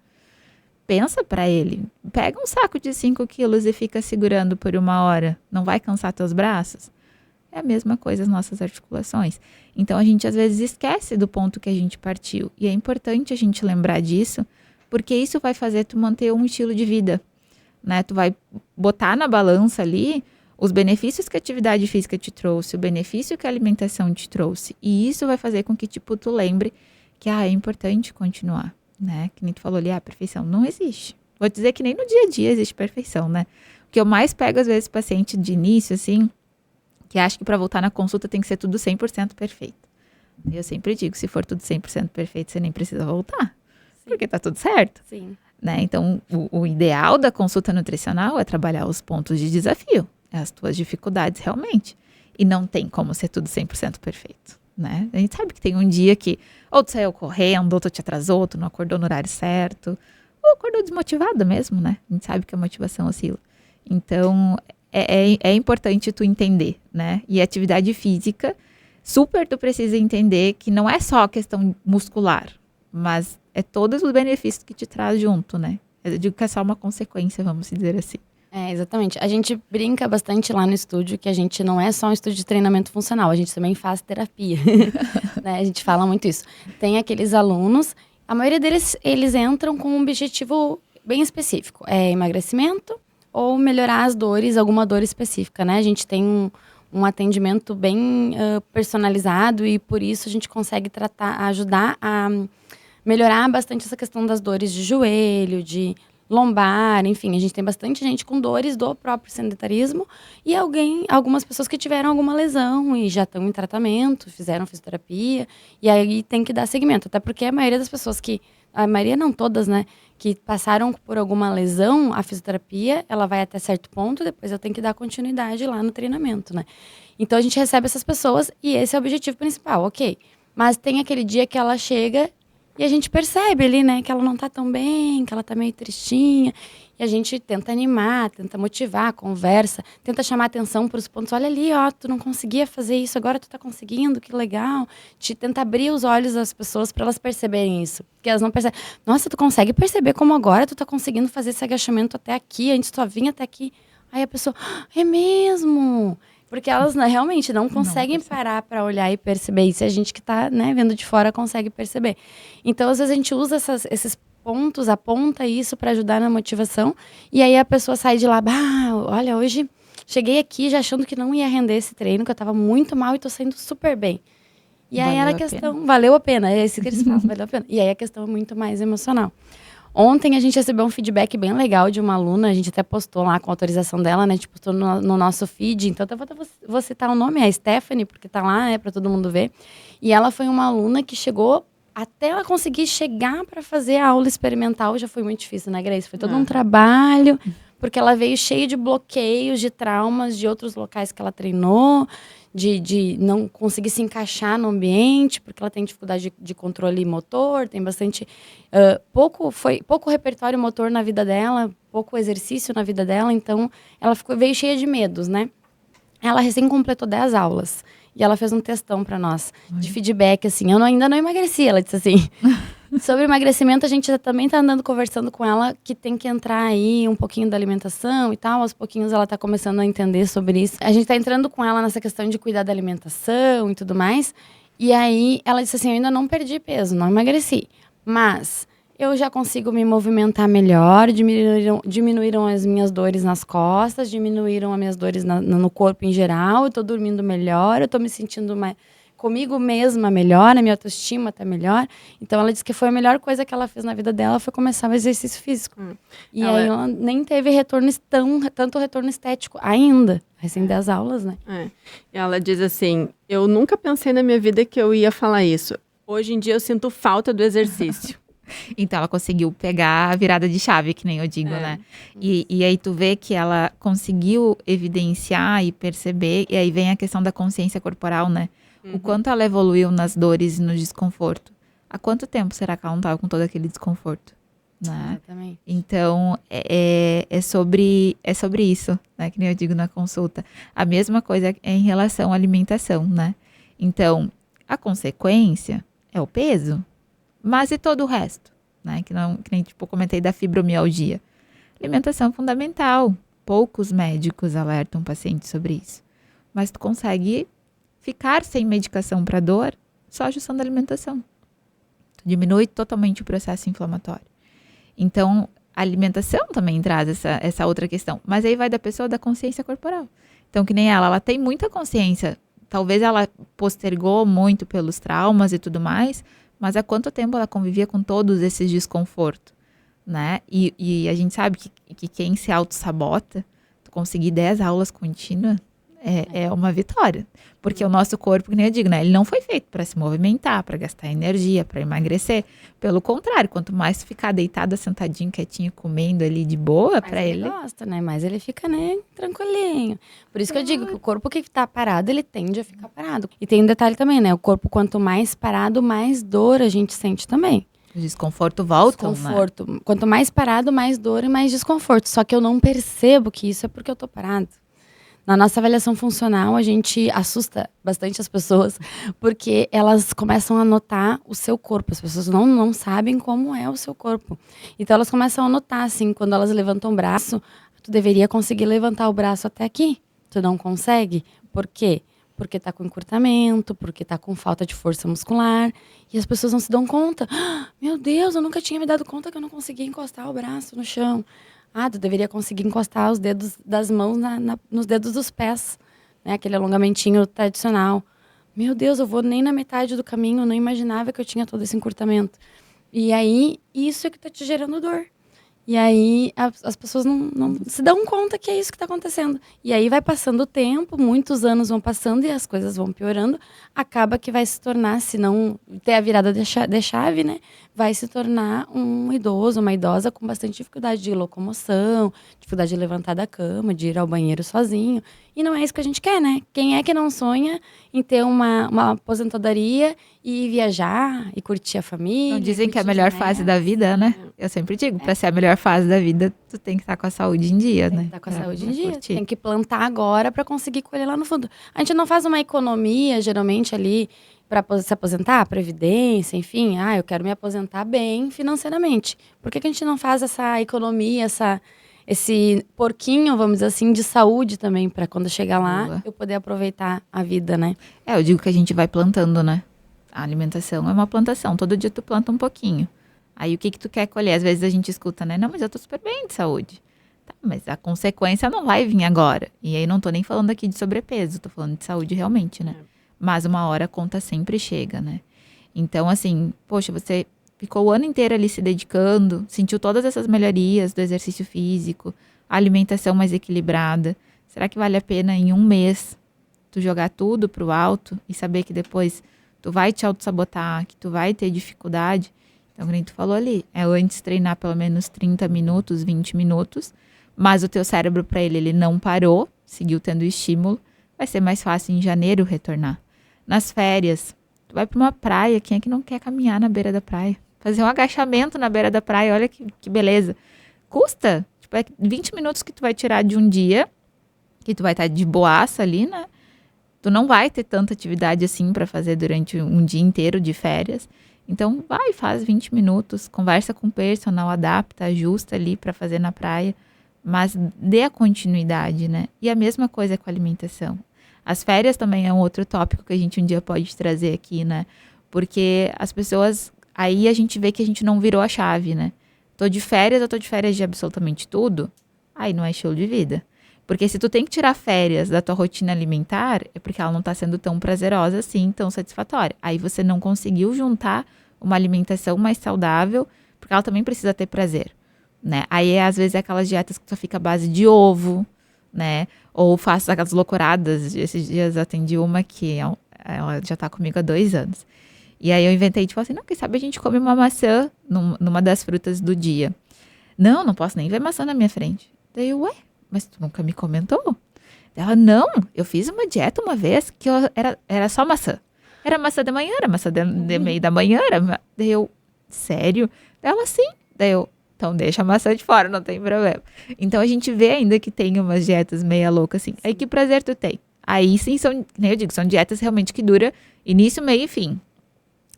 Pensa pra ele, pega um saco de 5 quilos e fica segurando por 1 hora, não vai cansar teus braços? É a mesma coisa as nossas articulações. Então, a gente às vezes esquece do ponto que a gente partiu. E é importante a gente lembrar disso, porque isso vai fazer tu manter um estilo de vida, né? Tu vai botar na balança ali os benefícios que a atividade física te trouxe, o benefício que a alimentação te trouxe. E isso vai fazer com que, tipo, tu lembre que, é importante continuar, né? Que nem tu falou ali, a perfeição não existe. Vou dizer que nem no dia a dia existe perfeição, né? O que eu mais pego, às vezes, paciente de início, assim, que acha que para voltar na consulta tem que ser tudo 100% perfeito. Eu sempre digo, se for tudo 100% perfeito, você nem precisa voltar. Sim. Porque tá tudo certo. Sim. Né? Então, o ideal da consulta nutricional é trabalhar os pontos de desafio, as tuas dificuldades realmente. E não tem como ser tudo 100% perfeito, né? A gente sabe que tem um dia que ou tu saiu correndo, ou tu te atrasou, ou tu não acordou no horário certo, ou acordou desmotivado mesmo, né? A gente sabe que a motivação oscila. Então, é importante tu entender, né? E atividade física, super tu precisa entender que não é só a questão muscular, mas é todos os benefícios que te traz junto, né? Eu digo que é só uma consequência, vamos dizer assim. Exatamente. A gente brinca bastante lá no estúdio que a gente não é só um estúdio de treinamento funcional, a gente também faz terapia. Né? A gente fala muito isso. Tem aqueles alunos, a maioria deles, eles entram com um objetivo bem específico. É emagrecimento ou melhorar as dores, alguma dor específica, né? A gente tem um atendimento bem personalizado e por isso a gente consegue ajudar a melhorar bastante essa questão das dores de joelho, de lombar, enfim, a gente tem bastante gente com dores do próprio sedentarismo e algumas pessoas que tiveram alguma lesão e já estão em tratamento, fizeram fisioterapia e aí tem que dar seguimento, até porque a maioria das pessoas a maioria não todas, né, que passaram por alguma lesão, a fisioterapia, ela vai até certo ponto, depois eu tenho que dar continuidade lá no treinamento, né. Então a gente recebe essas pessoas e esse é o objetivo principal, ok. Mas tem aquele dia que ela chega e a gente percebe ali, né, que ela não tá tão bem, que ela tá meio tristinha. E a gente tenta animar, tenta motivar, conversa, tenta chamar atenção para os pontos. Olha ali, ó, tu não conseguia fazer isso, agora tu tá conseguindo, que legal. Tenta abrir os olhos das pessoas para elas perceberem isso. Porque elas não percebem. Nossa, tu consegue perceber como agora tu tá conseguindo fazer esse agachamento até aqui, antes tu só vinha até aqui. Aí a pessoa, é mesmo? Porque elas realmente não conseguem parar para olhar e perceber isso. A gente que está, né, vendo de fora consegue perceber. Então, às vezes, a gente usa esses pontos, aponta isso para ajudar na motivação. E aí a pessoa sai de lá, olha, hoje cheguei aqui já achando que não ia render esse treino, que eu estava muito mal e estou saindo super bem. E aí era a questão, valeu a pena, é isso que eles falam, valeu a pena. E aí a questão é muito mais emocional. Ontem a gente recebeu um feedback bem legal de uma aluna, a gente até postou lá com a autorização dela, né? A gente postou no nosso feed, então eu vou citar o nome, é a Stephanie, porque tá lá, né, pra todo mundo ver. E ela foi uma aluna que chegou, até ela conseguir chegar para fazer a aula experimental, já foi muito difícil, né, Grace? Foi todo um trabalho, porque ela veio cheia de bloqueios, de traumas de outros locais que ela treinou, de não conseguir se encaixar no ambiente, porque ela tem dificuldade de controle motor, tem bastante... pouco repertório motor na vida dela, pouco exercício na vida dela, então ela veio cheia de medos, né? Ela recém completou 10 aulas. E ela fez um textão pra nós, de feedback, assim. Eu ainda não emagreci, ela disse assim. Sobre emagrecimento, a gente também tá andando conversando com ela, que tem que entrar aí um pouquinho da alimentação e tal. Aos pouquinhos ela tá começando a entender sobre isso. A gente tá entrando com ela nessa questão de cuidar da alimentação e tudo mais. E aí ela disse assim, eu ainda não perdi peso, não emagreci. Mas eu já consigo me movimentar melhor, diminuíram as minhas dores nas costas, diminuíram as minhas dores no corpo em geral, eu tô dormindo melhor, eu tô me sentindo comigo mesma melhor, a minha autoestima tá melhor. Então ela disse que foi a melhor coisa que ela fez na vida dela, foi começar o exercício físico. E aí ela nem teve tanto retorno estético ainda, recém 10 aulas, né? E ela diz assim, eu nunca pensei na minha vida que eu ia falar isso. Hoje em dia eu sinto falta do exercício. Então, ela conseguiu pegar a virada de chave, que nem eu digo, né? E aí tu vê que ela conseguiu evidenciar e perceber, e aí vem a questão da consciência corporal, né? O quanto ela evoluiu nas dores e no desconforto. Há quanto tempo será que ela não estava com todo aquele desconforto? Né? Exatamente. Então, é sobre isso, né? Que nem eu digo na consulta. A mesma coisa é em relação à alimentação, né? Então, a consequência é o peso. Mas e todo o resto, né? Que nem tipo, eu comentei da fibromialgia. Alimentação fundamental. Poucos médicos alertam pacientes sobre isso. Mas tu consegue ficar sem medicação para dor só ajustando a alimentação. Tu diminui totalmente o processo inflamatório. Então, a alimentação também traz essa outra questão. Mas aí vai da pessoa da consciência corporal. Então, que nem ela tem muita consciência. Talvez ela postergou muito pelos traumas e tudo mais, mas há quanto tempo ela convivia com todos esses desconfortos? né? E a gente sabe que quem se auto-sabota, tu conseguir 10 aulas contínuas, é uma vitória. Porque o nosso corpo, que nem eu digo, né? Ele não foi feito para se movimentar, para gastar energia, para emagrecer. Pelo contrário, quanto mais tu ficar deitado, sentadinho, quietinho, comendo ali de boa, para ele... Ele gosta, né? Mas ele fica, né, tranquilinho. Por isso que eu digo que o corpo que tá parado, ele tende a ficar parado. E tem um detalhe também, né? O corpo, quanto mais parado, mais dor a gente sente também. O desconforto volta, Desconforto. Né? Quanto mais parado, mais dor e mais desconforto. Só que eu não percebo que isso é porque eu tô parado. Na nossa avaliação funcional, a gente assusta bastante as pessoas, porque elas começam a notar o seu corpo. As pessoas não sabem como é o seu corpo. Então, elas começam a notar, assim, quando elas levantam o braço, tu deveria conseguir levantar o braço até aqui. Tu não consegue. Por quê? Porque tá com encurtamento, porque tá com falta de força muscular. E as pessoas não se dão conta. Meu Deus, eu nunca tinha me dado conta que eu não conseguia encostar o braço no chão. Tu deveria conseguir encostar os dedos das mãos nos dedos dos pés, né? Aquele alongamentinho tradicional. Meu Deus, eu vou nem na metade do caminho, eu não imaginava que eu tinha todo esse encurtamento. E aí, isso é que tá te gerando dor. E aí, as pessoas não se dão conta que é isso que está acontecendo. E aí vai passando o tempo, muitos anos vão passando e as coisas vão piorando. Acaba que vai se tornar, se não ter a virada de chave, né? Vai se tornar um idoso, uma idosa com bastante dificuldade de locomoção, dificuldade de levantar da cama, de ir ao banheiro sozinho. E não é isso que a gente quer, né? Quem é que não sonha em ter uma aposentadoria e viajar e curtir a família? Não dizem que é a melhor fase da vida, né? Eu sempre digo, para ser a melhor fase da vida, tu tem que estar com a saúde em dia, né? Tem que estar com a saúde em dia. Tem que plantar agora para conseguir colher lá no fundo. A gente não faz uma economia, geralmente, ali para se aposentar, previdência, enfim. Eu quero me aposentar bem financeiramente. Por que a gente não faz essa economia, esse porquinho, vamos dizer assim, de saúde também, para quando chegar lá, eu poder aproveitar a vida, né? Eu digo que a gente vai plantando, né? A alimentação é uma plantação. Todo dia tu planta um pouquinho. Aí o que tu quer colher? Às vezes a gente escuta, né? Não, mas eu tô super bem de saúde. Tá, mas a consequência não vai vir agora. E aí não tô nem falando aqui de sobrepeso, tô falando de saúde realmente, né? Mas uma hora a conta sempre chega, né? Então, assim, poxa, você ficou o ano inteiro ali se dedicando, sentiu todas essas melhorias do exercício físico, a alimentação mais equilibrada. Será que vale a pena em um mês tu jogar tudo pro alto e saber que depois tu vai te auto-sabotar, que tu vai ter dificuldade? Então, como tu falou ali, é antes treinar pelo menos 30 minutos, 20 minutos, mas o teu cérebro, para ele não parou, seguiu tendo estímulo, vai ser mais fácil em janeiro retornar. Nas férias, tu vai para uma praia, quem é que não quer caminhar na beira da praia? Fazer um agachamento na beira da praia, olha que beleza. Custa, tipo, é 20 minutos que tu vai tirar de um dia, que tu vai estar de boaça ali, né? Tu não vai ter tanta atividade assim para fazer durante um dia inteiro de férias. Então, vai, faz 20 minutos, conversa com o personal, adapta, ajusta ali para fazer na praia, mas dê a continuidade, né? E a mesma coisa com a alimentação. As férias também é um outro tópico que a gente um dia pode trazer aqui, né? Porque as pessoas, aí a gente vê que a gente não virou a chave, né? Tô de férias, eu tô de férias de absolutamente tudo, aí não é estilo de vida. Porque se tu tem que tirar férias da tua rotina alimentar, é porque ela não tá sendo tão prazerosa assim, tão satisfatória. Aí você não conseguiu juntar uma alimentação mais saudável, porque ela também precisa ter prazer, né? Aí, às vezes, é aquelas dietas que só fica à base de ovo, né? Ou faço aquelas loucuradas. Esses dias eu atendi uma que ela já tá comigo há 2 anos. E aí eu inventei, tipo assim, não, quem sabe a gente come uma maçã numa das frutas do dia. Não posso nem ver maçã na minha frente. Daí eu, mas tu nunca me comentou? Ela, não, eu fiz uma dieta uma vez que era só maçã. Era maçã de manhã, era maçã de meio da manhã. Daí eu, sério? Ela, sim. Daí eu, então deixa a maçã de fora, não tem problema. Então a gente vê ainda que tem umas dietas meia loucas assim. Aí que prazer tu tem? Aí sim, eu digo, são dietas realmente que duram início, meio e fim.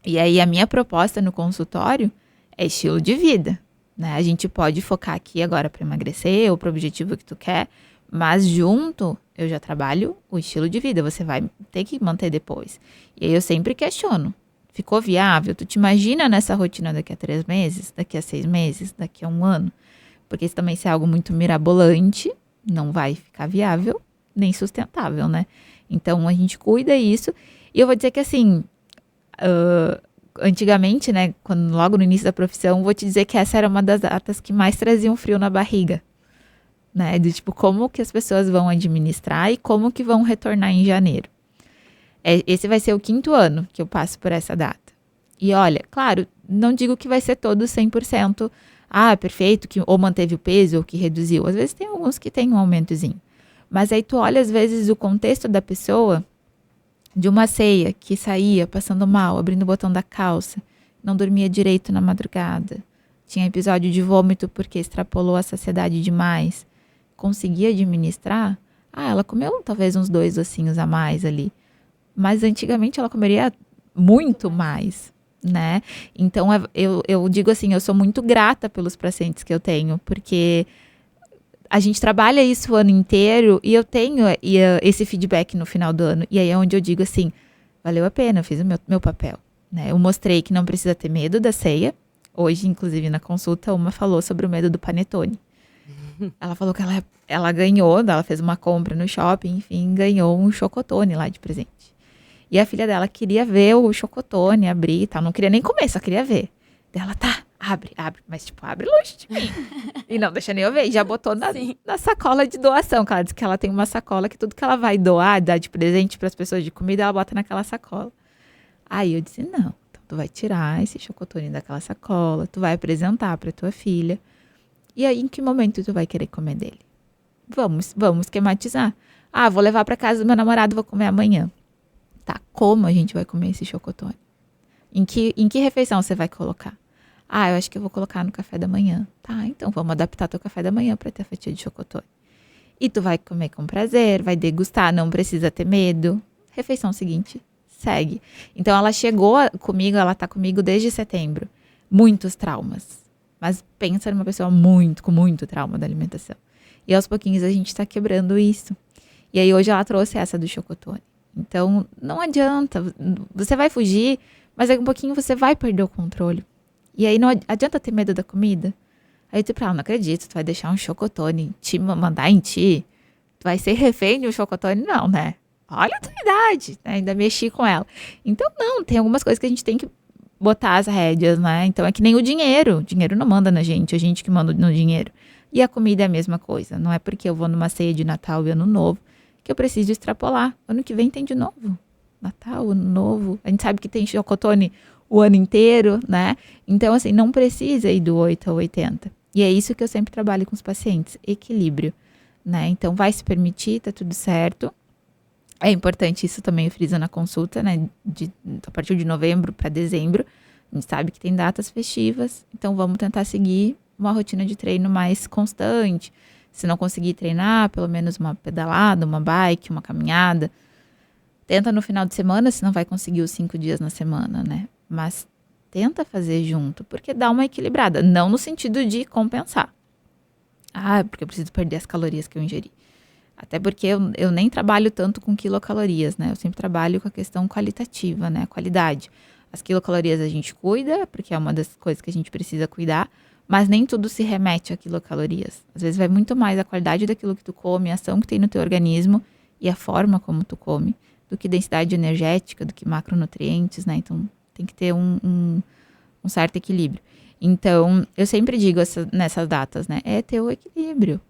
E aí a minha proposta no consultório é estilo de vida, né? A gente pode focar aqui agora para emagrecer ou para o objetivo que tu quer, mas junto eu já trabalho o estilo de vida, você vai ter que manter depois. E aí eu sempre questiono, ficou viável? Tu te imagina nessa rotina daqui a 3 meses, daqui a 6 meses, daqui a 1 ano? Porque isso também se é algo muito mirabolante, não vai ficar viável, nem sustentável, né? Então a gente cuida isso. E eu vou dizer que assim, antigamente, né, logo no início da profissão, vou te dizer que essa era uma das datas que mais traziam frio na barriga, né, do tipo, como que as pessoas vão administrar e como que vão retornar em janeiro. Esse vai ser o 5º ano que eu passo por essa data. E olha, claro, não digo que vai ser todo 100%, perfeito, que ou manteve o peso ou que reduziu. Às vezes tem alguns que tem um aumentozinho. Mas aí tu olha, às vezes, o contexto da pessoa, de uma ceia que saía passando mal, abrindo o botão da calça, não dormia direito na madrugada, tinha episódio de vômito porque extrapolou a saciedade demais, conseguia administrar, ela comeu talvez uns 2 docinhos a mais ali. Mas antigamente ela comeria muito mais, né? Então eu digo assim, eu sou muito grata pelos pacientes que eu tenho, porque a gente trabalha isso o ano inteiro e eu tenho esse feedback no final do ano. E aí é onde eu digo assim, valeu a pena, eu fiz o meu papel, né? Eu mostrei que não precisa ter medo da ceia. Hoje, inclusive, na consulta, uma falou sobre o medo do panetone. Ela falou que ela ganhou, ela fez uma compra no shopping, enfim, ganhou um chocotone lá de presente. E a filha dela queria ver o chocotone, abrir e tal. Não queria nem comer, só queria ver. Ela, tá, abre. Mas, tipo, abre longe de mim. E não deixa nem eu ver. E já botou na sacola de doação. Que ela diz que ela tem uma sacola que tudo que ela vai doar, dar de presente para as pessoas de comida, ela bota naquela sacola. Aí eu disse, não. Então, tu vai tirar esse chocotone daquela sacola. Tu vai apresentar para tua filha. E aí, em que momento tu vai querer comer dele? Vamos esquematizar. Vou levar para casa do meu namorado, vou comer amanhã. Tá, como a gente vai comer esse chocotone? Em que refeição você vai colocar? Eu acho que eu vou colocar no café da manhã. Tá, então vamos adaptar teu café da manhã para ter a fatia de chocotone. E tu vai comer com prazer, vai degustar, não precisa ter medo. Refeição seguinte, segue. Então ela chegou comigo, ela tá comigo desde setembro. Muitos traumas. Mas pensa numa pessoa com muito trauma da alimentação. E aos pouquinhos a gente tá quebrando isso. E aí hoje ela trouxe essa do chocotone. Então, não adianta, você vai fugir, mas daqui a um pouquinho você vai perder o controle. E aí não adianta ter medo da comida. Aí tu fala, não acredito, tu vai deixar um chocotone mandar em ti? Tu vai ser refém de um chocotone? Não, né? Olha a tua idade, né? Ainda mexi com ela. Então, não, tem algumas coisas que a gente tem que botar as rédeas, né? Então, é que nem o dinheiro não manda na gente, a gente que manda no dinheiro. E a comida é a mesma coisa, não é porque eu vou numa ceia de Natal e Ano Novo que eu preciso extrapolar. Ano que vem tem de novo. Natal, Ano Novo. A gente sabe que tem chocotone o ano inteiro, né? Então, assim, não precisa ir do 8 ao 80. E é isso que eu sempre trabalho com os pacientes. Equilíbrio, né? Então, vai se permitir, tá tudo certo. É importante, isso também eu friso na consulta, né? A partir de novembro para dezembro. A gente sabe que tem datas festivas. Então, vamos tentar seguir uma rotina de treino mais constante. Se não conseguir treinar, pelo menos uma pedalada, uma bike, uma caminhada. Tenta no final de semana, se não vai conseguir os 5 dias na semana, né? Mas tenta fazer junto, porque dá uma equilibrada. Não no sentido de compensar. Porque eu preciso perder as calorias que eu ingeri. Até porque eu nem trabalho tanto com quilocalorias, né? Eu sempre trabalho com a questão qualitativa, né? A qualidade. As quilocalorias a gente cuida, porque é uma das coisas que a gente precisa cuidar. Mas nem tudo se remete a quilocalorias. Às vezes vai muito mais a qualidade daquilo que tu come, a ação que tem no teu organismo e a forma como tu come, do que densidade energética, do que macronutrientes, né? Então, tem que ter um certo equilíbrio. Então, eu sempre digo nessas datas, né? É ter o equilíbrio.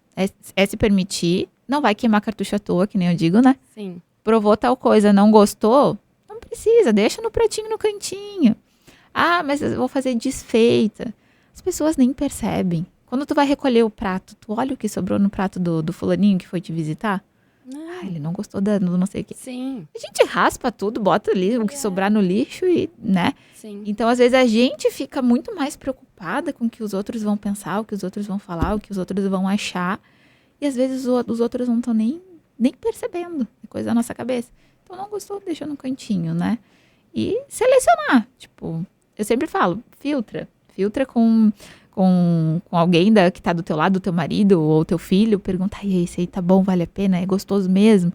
É se permitir, não vai queimar cartucho à toa, que nem eu digo, né? Sim. Provou tal coisa, não gostou? Não precisa, deixa no pratinho, no cantinho. Mas eu vou fazer desfeita. As pessoas nem percebem. Quando tu vai recolher o prato, tu olha o que sobrou no prato do fulaninho que foi te visitar? Ele não gostou do não sei o quê. Sim. A gente raspa tudo, bota ali o que sobrar no lixo e, né? Sim. Então, às vezes, a gente fica muito mais preocupada com o que os outros vão pensar, o que os outros vão falar, o que os outros vão achar. E, às vezes, os outros não estão nem percebendo. É coisa da nossa cabeça. Então, não gostou, deixa no cantinho, né? E selecionar. Tipo, eu sempre falo, filtra com alguém que tá do teu lado, do teu marido ou teu filho, pergunta, e aí, esse aí tá bom, vale a pena, é gostoso mesmo?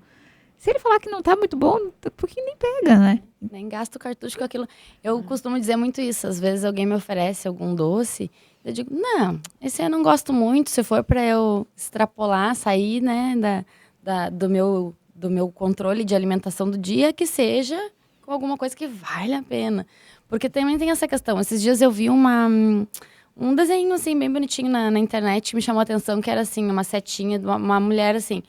Se ele falar que não tá muito bom, porque nem pega, né? Nem gasta o cartucho com aquilo. Eu costumo dizer muito isso. Às vezes alguém me oferece algum doce, eu digo, não, esse eu não gosto muito. Se for para eu extrapolar, sair, né, do meu controle de alimentação do dia, que seja com alguma coisa que vale a pena. Porque também tem essa questão. Esses dias eu vi um desenho, assim, bem bonitinho na internet, que me chamou a atenção, que era, assim, uma setinha de uma mulher, assim,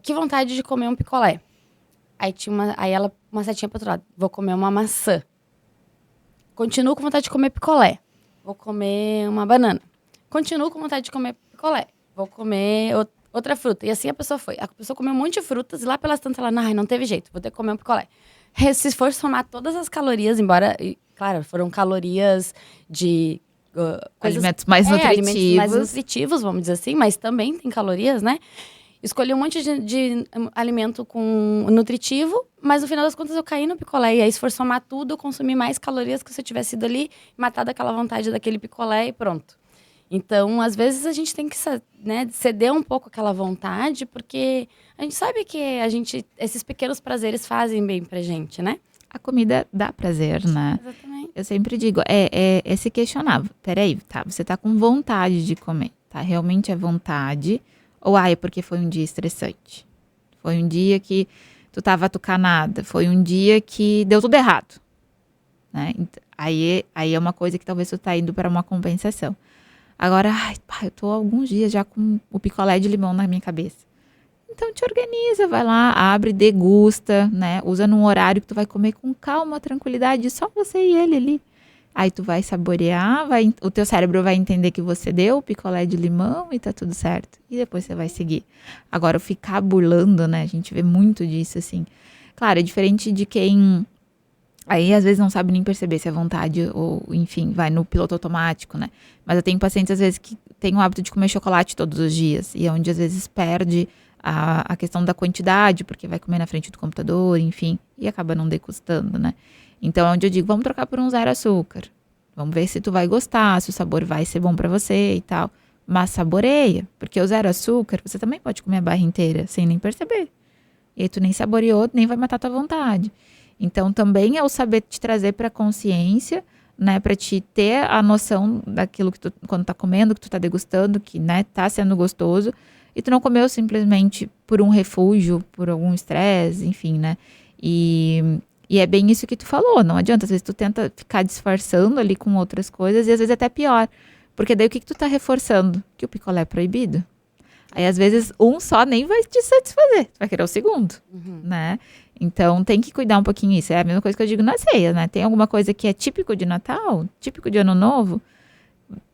que vontade de comer um picolé. Aí tinha uma setinha pro outro lado, vou comer uma maçã. Continuo com vontade de comer picolé, vou comer uma banana. Continuo com vontade de comer picolé, vou comer outra fruta. E assim a pessoa foi. A pessoa comeu um monte de frutas e lá pelas tantas ela, não teve jeito, vou ter que comer um picolé. Se for somar todas as calorias, embora, claro, foram calorias de alimentos mais nutritivos. Alimentos mais nutritivos, vamos dizer assim, mas também tem calorias, né? Escolhi um monte de alimento com nutritivo, mas no final das contas eu caí no picolé. E aí, se for somar tudo, eu consumi mais calorias que se eu tivesse ido ali, matado aquela vontade daquele picolé e pronto. Então, às vezes, a gente tem que, né, ceder um pouco aquela vontade, porque a gente sabe que esses pequenos prazeres fazem bem pra gente, né? A comida dá prazer, né? Exatamente. Eu sempre digo, é se questionar. Peraí, tá, você tá com vontade de comer, tá? Realmente é vontade. Ou, é porque foi um dia estressante. Foi um dia que tu tava atucanada. Foi um dia que deu tudo errado. Né? Aí é uma coisa que talvez tu tá indo para uma compensação. Agora, eu tô há alguns dias já com o picolé de limão na minha cabeça. Então te organiza, vai lá, abre, degusta, né? Usa num horário que tu vai comer com calma, tranquilidade, só você e ele ali. Aí tu vai saborear, o teu cérebro vai entender que você deu o picolé de limão e tá tudo certo. E depois você vai seguir. Agora, ficar burlando, né? A gente vê muito disso, assim. Claro, é diferente de quem... Aí, às vezes, não sabe nem perceber se é vontade ou, enfim, vai no piloto automático, né? Mas eu tenho pacientes, às vezes, que têm o hábito de comer chocolate todos os dias. E é onde, às vezes, perde a questão da quantidade, porque vai comer na frente do computador, enfim. E acaba não degustando, né? Então, é onde eu digo, vamos trocar por um zero açúcar. Vamos ver se tu vai gostar, se o sabor vai ser bom pra você e tal. Mas saboreia, porque o zero açúcar, você também pode comer a barra inteira, sem nem perceber. E aí tu nem saboreou, nem vai matar tua vontade. Então, também é o saber te trazer pra consciência, né? Pra te ter a noção daquilo que tu, quando tá comendo, que tu tá degustando, que, né, tá sendo gostoso. E tu não comeu simplesmente por um refúgio, por algum estresse, enfim, né? E é bem isso que tu falou, não adianta. Às vezes tu tenta ficar disfarçando ali com outras coisas e às vezes até pior. Porque daí o que tu tá reforçando? Que o picolé é proibido. Aí às vezes um só nem vai te satisfazer. Tu vai querer o segundo, né? Então tem que cuidar um pouquinho isso. É a mesma coisa que eu digo na ceia, né? Tem alguma coisa que é típico de Natal, típico de Ano Novo,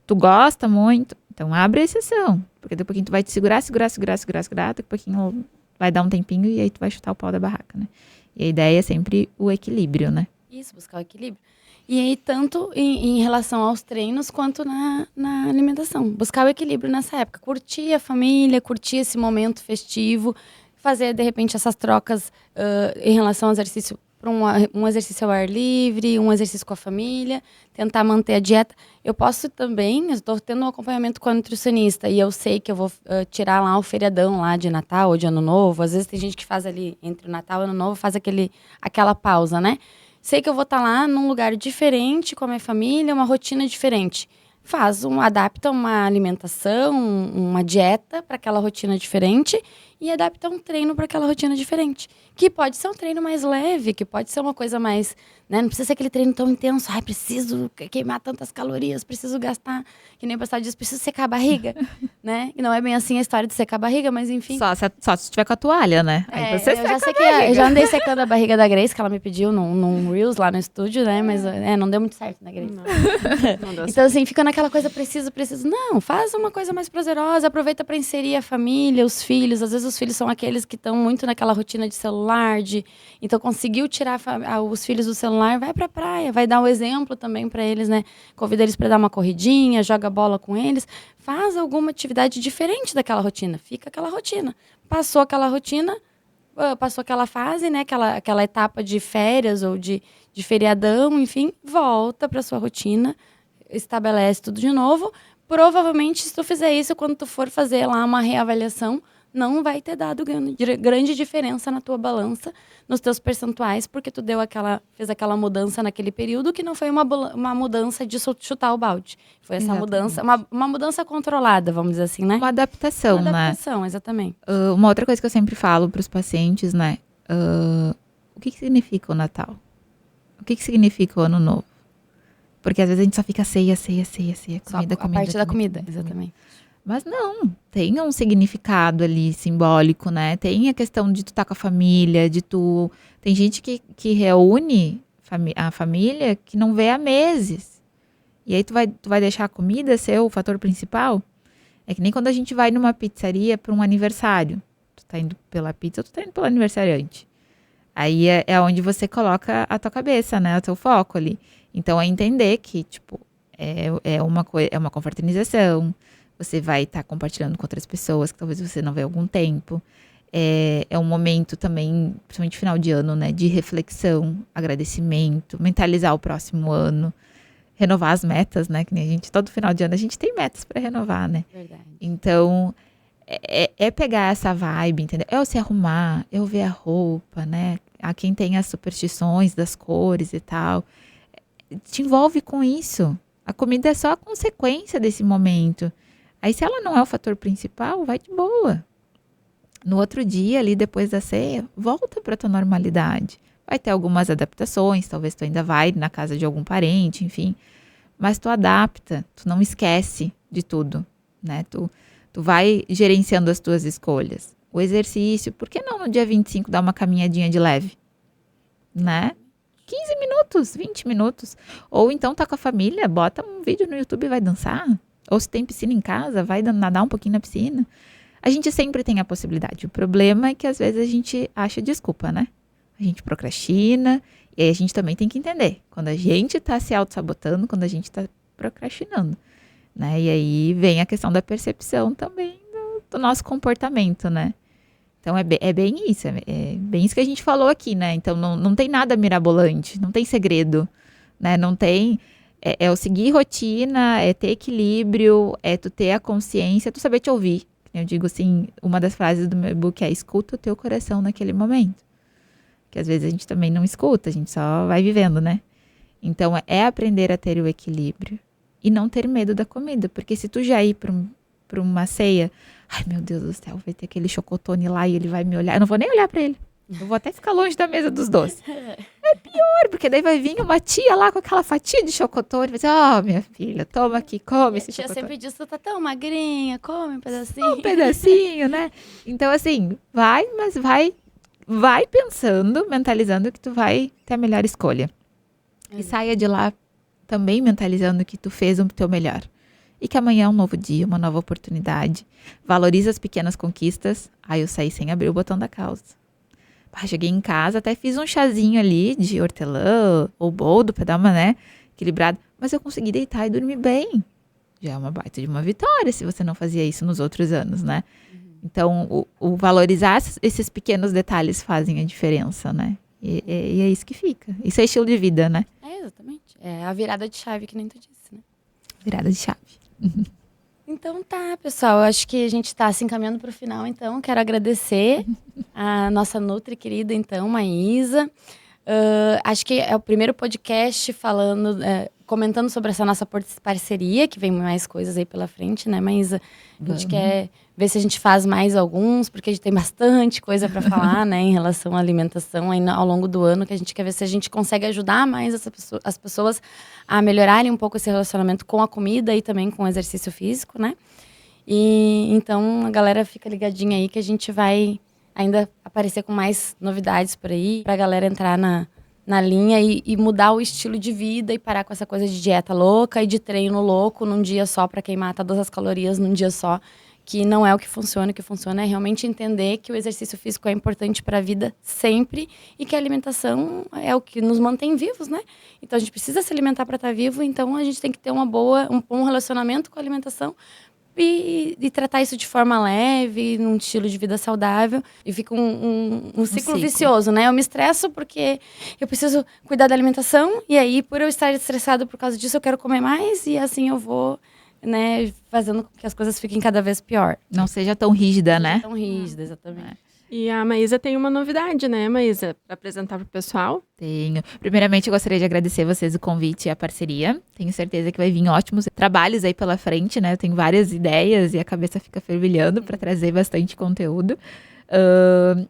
tu gosta muito, então abre a exceção. Porque daqui a pouquinho tu vai te segurar, daqui a pouquinho vai dar um tempinho e aí tu vai chutar o pau da barraca, né? E a ideia é sempre o equilíbrio, né? Isso, buscar o equilíbrio. E aí, tanto em relação aos treinos, quanto na alimentação. Buscar o equilíbrio nessa época. Curtir a família, curtir esse momento festivo. Fazer, de repente, essas trocas em relação ao exercício. Para um exercício ao ar livre, um exercício com a família. Tentar manter a dieta. Eu posso também, eu estou tendo um acompanhamento com a nutricionista. E eu sei que eu vou tirar lá o feriadão lá de Natal ou de Ano Novo. Às vezes tem gente que faz ali, entre o Natal e o Ano Novo, faz aquela pausa, né? Sei que eu vou estar lá num lugar diferente com a minha família, uma rotina diferente. Adapta uma alimentação, uma dieta para aquela rotina diferente e adapta um treino para aquela rotina diferente. Que pode ser um treino mais leve, que pode ser uma coisa mais, né? Não precisa ser aquele treino tão intenso. Preciso queimar tantas calorias, preciso gastar, que nem o pessoal diz, preciso secar a barriga, né? E não é bem assim a história de secar a barriga, mas enfim. Só se tiver com a toalha, né? Aí você seca a barriga. Eu já andei secando a barriga da Grace, que ela me pediu num Reels lá no estúdio, né? Mas não deu muito certo, né, Grace? Não deu Então, assim, fica naquela coisa, preciso. Não, faz uma coisa mais prazerosa, aproveita para inserir a família, os filhos. Às vezes os filhos são aqueles que estão muito naquela rotina de celular, então conseguiu tirar os filhos do celular, vai pra praia, vai dar o exemplo também para eles, né? Convida eles para dar uma corridinha, joga bola com eles, faz alguma atividade diferente daquela rotina, fica aquela rotina. Passou aquela rotina, passou aquela fase, né? Aquela etapa de férias ou de feriadão, enfim, volta para sua rotina, estabelece tudo de novo. Provavelmente, se tu fizer isso, quando tu for fazer lá uma reavaliação, não vai ter dado grande diferença na tua balança, nos teus percentuais, porque tu fez aquela mudança naquele período que não foi uma mudança de chutar o balde. Foi essa mudança, uma mudança controlada, vamos dizer assim, né? Uma adaptação, né? Uma adaptação, exatamente. Uma outra coisa que eu sempre falo para os pacientes, né? O que significa o Natal? O que significa o Ano Novo? Porque às vezes a gente só fica ceia, Só a parte da comida, exatamente. Mas não, tem um significado ali simbólico, né? Tem a questão de tu estar com a família, Tem gente que reúne a família que não vê há meses. E aí tu vai deixar a comida ser o fator principal? É que nem quando a gente vai numa pizzaria para um aniversário. Tu tá indo pela pizza ou tu tá indo pelo aniversariante. Aí é onde você coloca a tua cabeça, né? O teu foco ali. Então é entender que, tipo, é uma confraternização. Você vai estar compartilhando com outras pessoas que talvez você não vê há algum tempo. É um momento também, principalmente final de ano, né? De reflexão, agradecimento, mentalizar o próximo ano. Renovar as metas, né? Que nem a gente, todo final de ano a gente tem metas para renovar, né? Verdade. Então, é pegar essa vibe, entendeu? É o se arrumar, é o ver a roupa, né? A quem tem as superstições das cores e tal. Te envolve com isso. A comida é só a consequência desse momento. Aí, se ela não é o fator principal, vai de boa. No outro dia, ali depois da ceia, volta para tua normalidade. Vai ter algumas adaptações, talvez tu ainda vai na casa de algum parente, enfim. Mas tu adapta, tu não esquece de tudo, né? Tu vai gerenciando as tuas escolhas. O exercício, por que não no dia 25 dar uma caminhadinha de leve? Né? 15 minutos, 20 minutos. Ou então tá com a família, bota um vídeo no YouTube e vai dançar. Ou se tem piscina em casa, vai nadar um pouquinho na piscina. A gente sempre tem a possibilidade. O problema é que às vezes a gente acha desculpa, né? A gente procrastina, e aí a gente também tem que entender. Quando a gente tá se auto-sabotando, quando a gente tá procrastinando, né? E aí vem a questão da percepção também do nosso comportamento, né? Então é bem isso, é bem isso que a gente falou aqui, né? Então não tem nada mirabolante, não tem segredo, né? Não tem... É o seguir rotina, é ter equilíbrio, é tu ter a consciência, tu saber te ouvir. Eu digo assim, uma das frases do meu e-book é: escuta o teu coração naquele momento. Que às vezes a gente também não escuta, a gente só vai vivendo, né? Então, é aprender a ter o equilíbrio. E não ter medo da comida. Porque se tu já ir pra uma ceia, ai meu Deus do céu, vai ter aquele chocotone lá e ele vai me olhar. Eu não vou nem olhar pra ele. Eu vou até ficar longe da mesa dos doces. É pior, porque daí vai vir uma tia lá com aquela fatia de chocotone e vai dizer: minha filha, toma aqui, come esse chocotone. A tia sempre diz: tu tá tão magrinha, come um pedacinho. Um pedacinho, né? Então, assim, mas vai pensando, mentalizando que tu vai ter a melhor escolha. E saia de lá também mentalizando que tu fez o teu melhor. E que amanhã é um novo dia, uma nova oportunidade. Valoriza as pequenas conquistas. Eu saí sem abrir o botão da calça. Cheguei em casa, até fiz um chazinho ali de hortelã ou boldo pra dar uma, né, equilibrada. Mas eu consegui deitar e dormir bem. Já é uma baita de uma vitória se você não fazia isso nos outros anos, né? Então, o valorizar esses pequenos detalhes fazem a diferença, né? E é isso que fica. Isso é estilo de vida, né? Exatamente. É a virada de chave que nem tu disse, né? Virada de chave. Então tá, pessoal. Eu acho que a gente tá se encaminhando pro final, então. Quero agradecer a nossa Nutri querida, então, Maísa. Acho que é o primeiro podcast comentando sobre essa nossa parceria, que vem mais coisas aí pela frente, né, Maísa? A gente quer ver se a gente faz mais alguns, porque a gente tem bastante coisa para falar, né, em relação à alimentação aí ao longo do ano, que a gente quer ver se a gente consegue ajudar mais as pessoas a melhorarem um pouco esse relacionamento com a comida e também com o exercício físico, né? E então a galera fica ligadinha aí que a gente vai ainda aparecer com mais novidades por aí, pra galera entrar na linha e mudar o estilo de vida e parar com essa coisa de dieta louca e de treino louco num dia só pra queimar todas as calorias num dia só, que não é o que funciona. O que funciona é realmente entender que o exercício físico é importante para a vida sempre e que a alimentação é o que nos mantém vivos, né? Então a gente precisa se alimentar para estar vivo, então a gente tem que ter um bom relacionamento com a alimentação e tratar isso de forma leve, num estilo de vida saudável. E fica um ciclo vicioso, né? Eu me estresso porque eu preciso cuidar da alimentação. E aí, por eu estar estressado por causa disso, eu quero comer mais. E assim eu vou, né, fazendo com que as coisas fiquem cada vez pior. Não seja tão rígida, né? Tão rígida, exatamente. E a Maísa tem uma novidade, né, Maísa? Para apresentar para o pessoal. Tenho. Primeiramente, eu gostaria de agradecer vocês o convite e a parceria. Tenho certeza que vai vir ótimos trabalhos aí pela frente, né? Eu tenho várias ideias e a cabeça fica fervilhando para trazer bastante conteúdo.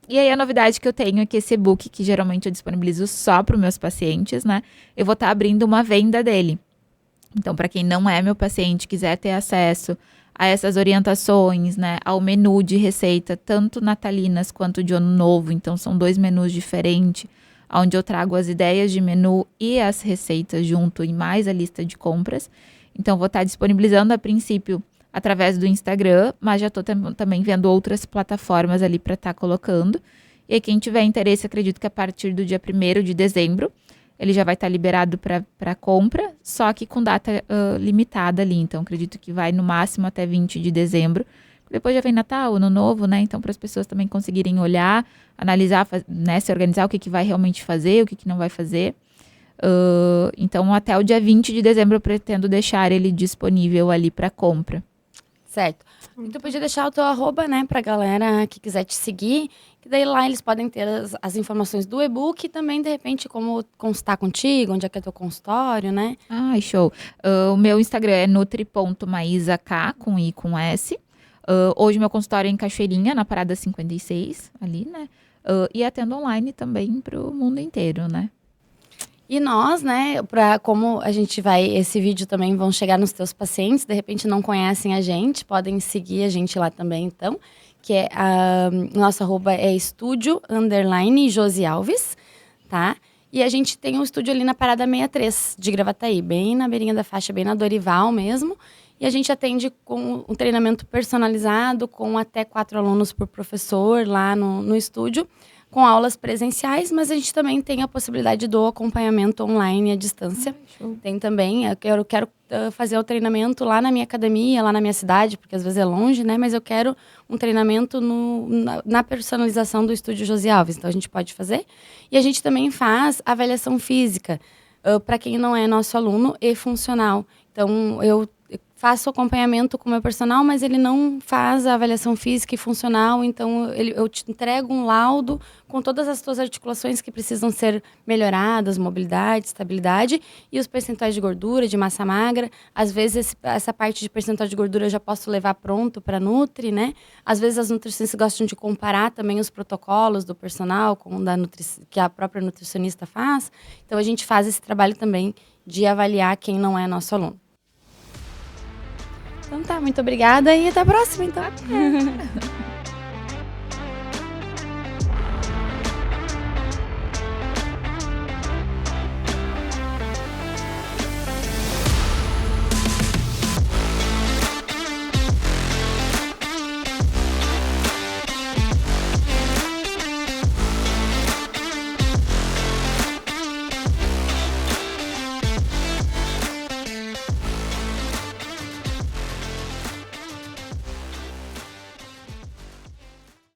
E aí, a novidade que eu tenho é que esse e-book, que geralmente eu disponibilizo só para os meus pacientes, né? Eu vou estar abrindo uma venda dele. Então, para quem não é meu paciente, quiser ter acesso a essas orientações, né, ao menu de receita, tanto natalinas quanto de ano novo, então são 2 menus diferentes, onde eu trago as ideias de menu e as receitas junto e mais a lista de compras. Então, vou estar disponibilizando a princípio através do Instagram, mas já estou também vendo outras plataformas ali para estar colocando. E aí, quem tiver interesse, acredito que a partir do dia 1º de dezembro, ele já vai estar liberado para compra, só que com data limitada ali. Então, acredito que vai no máximo até 20 de dezembro. Depois já vem Natal, Ano Novo, né? Então, para as pessoas também conseguirem olhar, analisar, né? Se organizar o que vai realmente fazer, o que não vai fazer. Então, até o dia 20 de dezembro, eu pretendo deixar ele disponível ali para compra. Certo. E tu podia deixar o teu arroba, né, pra galera que quiser te seguir, que daí lá eles podem ter as informações do e-book e também, de repente, como consultar contigo, onde é que é teu consultório, né? Ai, show. O meu Instagram é nutri.maizak, com I com S. Hoje meu consultório é em Cachoeirinha, na Parada 56, ali, né? E atendo online também pro mundo inteiro, né? E nós, né, como a gente esse vídeo também vão chegar nos teus pacientes, de repente não conhecem a gente, podem seguir a gente lá também, então, que é nosso arroba é estúdio_Josi Alves, tá? E a gente tem um estúdio ali na Parada 63 de Gravataí, bem na beirinha da faixa, bem na Dorival mesmo. E a gente atende com um treinamento personalizado, com até 4 alunos por professor lá no estúdio, com aulas presenciais, mas a gente também tem a possibilidade do acompanhamento online à distância. Tem também, eu quero fazer o treinamento lá na minha academia, lá na minha cidade, porque às vezes é longe, né? Mas eu quero um treinamento na personalização do Estúdio Josi Alves, então a gente pode fazer. E a gente também faz avaliação física para quem não é nosso aluno e funcional. Então, eu faço acompanhamento com o meu personal, mas ele não faz a avaliação física e funcional, então eu te entrego um laudo com todas as tuas articulações que precisam ser melhoradas, mobilidade, estabilidade, e os percentuais de gordura, de massa magra. Às vezes, essa parte de percentual de gordura eu já posso levar pronto para Nutri, né? Às vezes, as nutricionistas gostam de comparar também os protocolos do personal com o que a própria nutricionista faz. Então, a gente faz esse trabalho também de avaliar quem não é nosso aluno. Então tá, muito obrigada e até a próxima, então.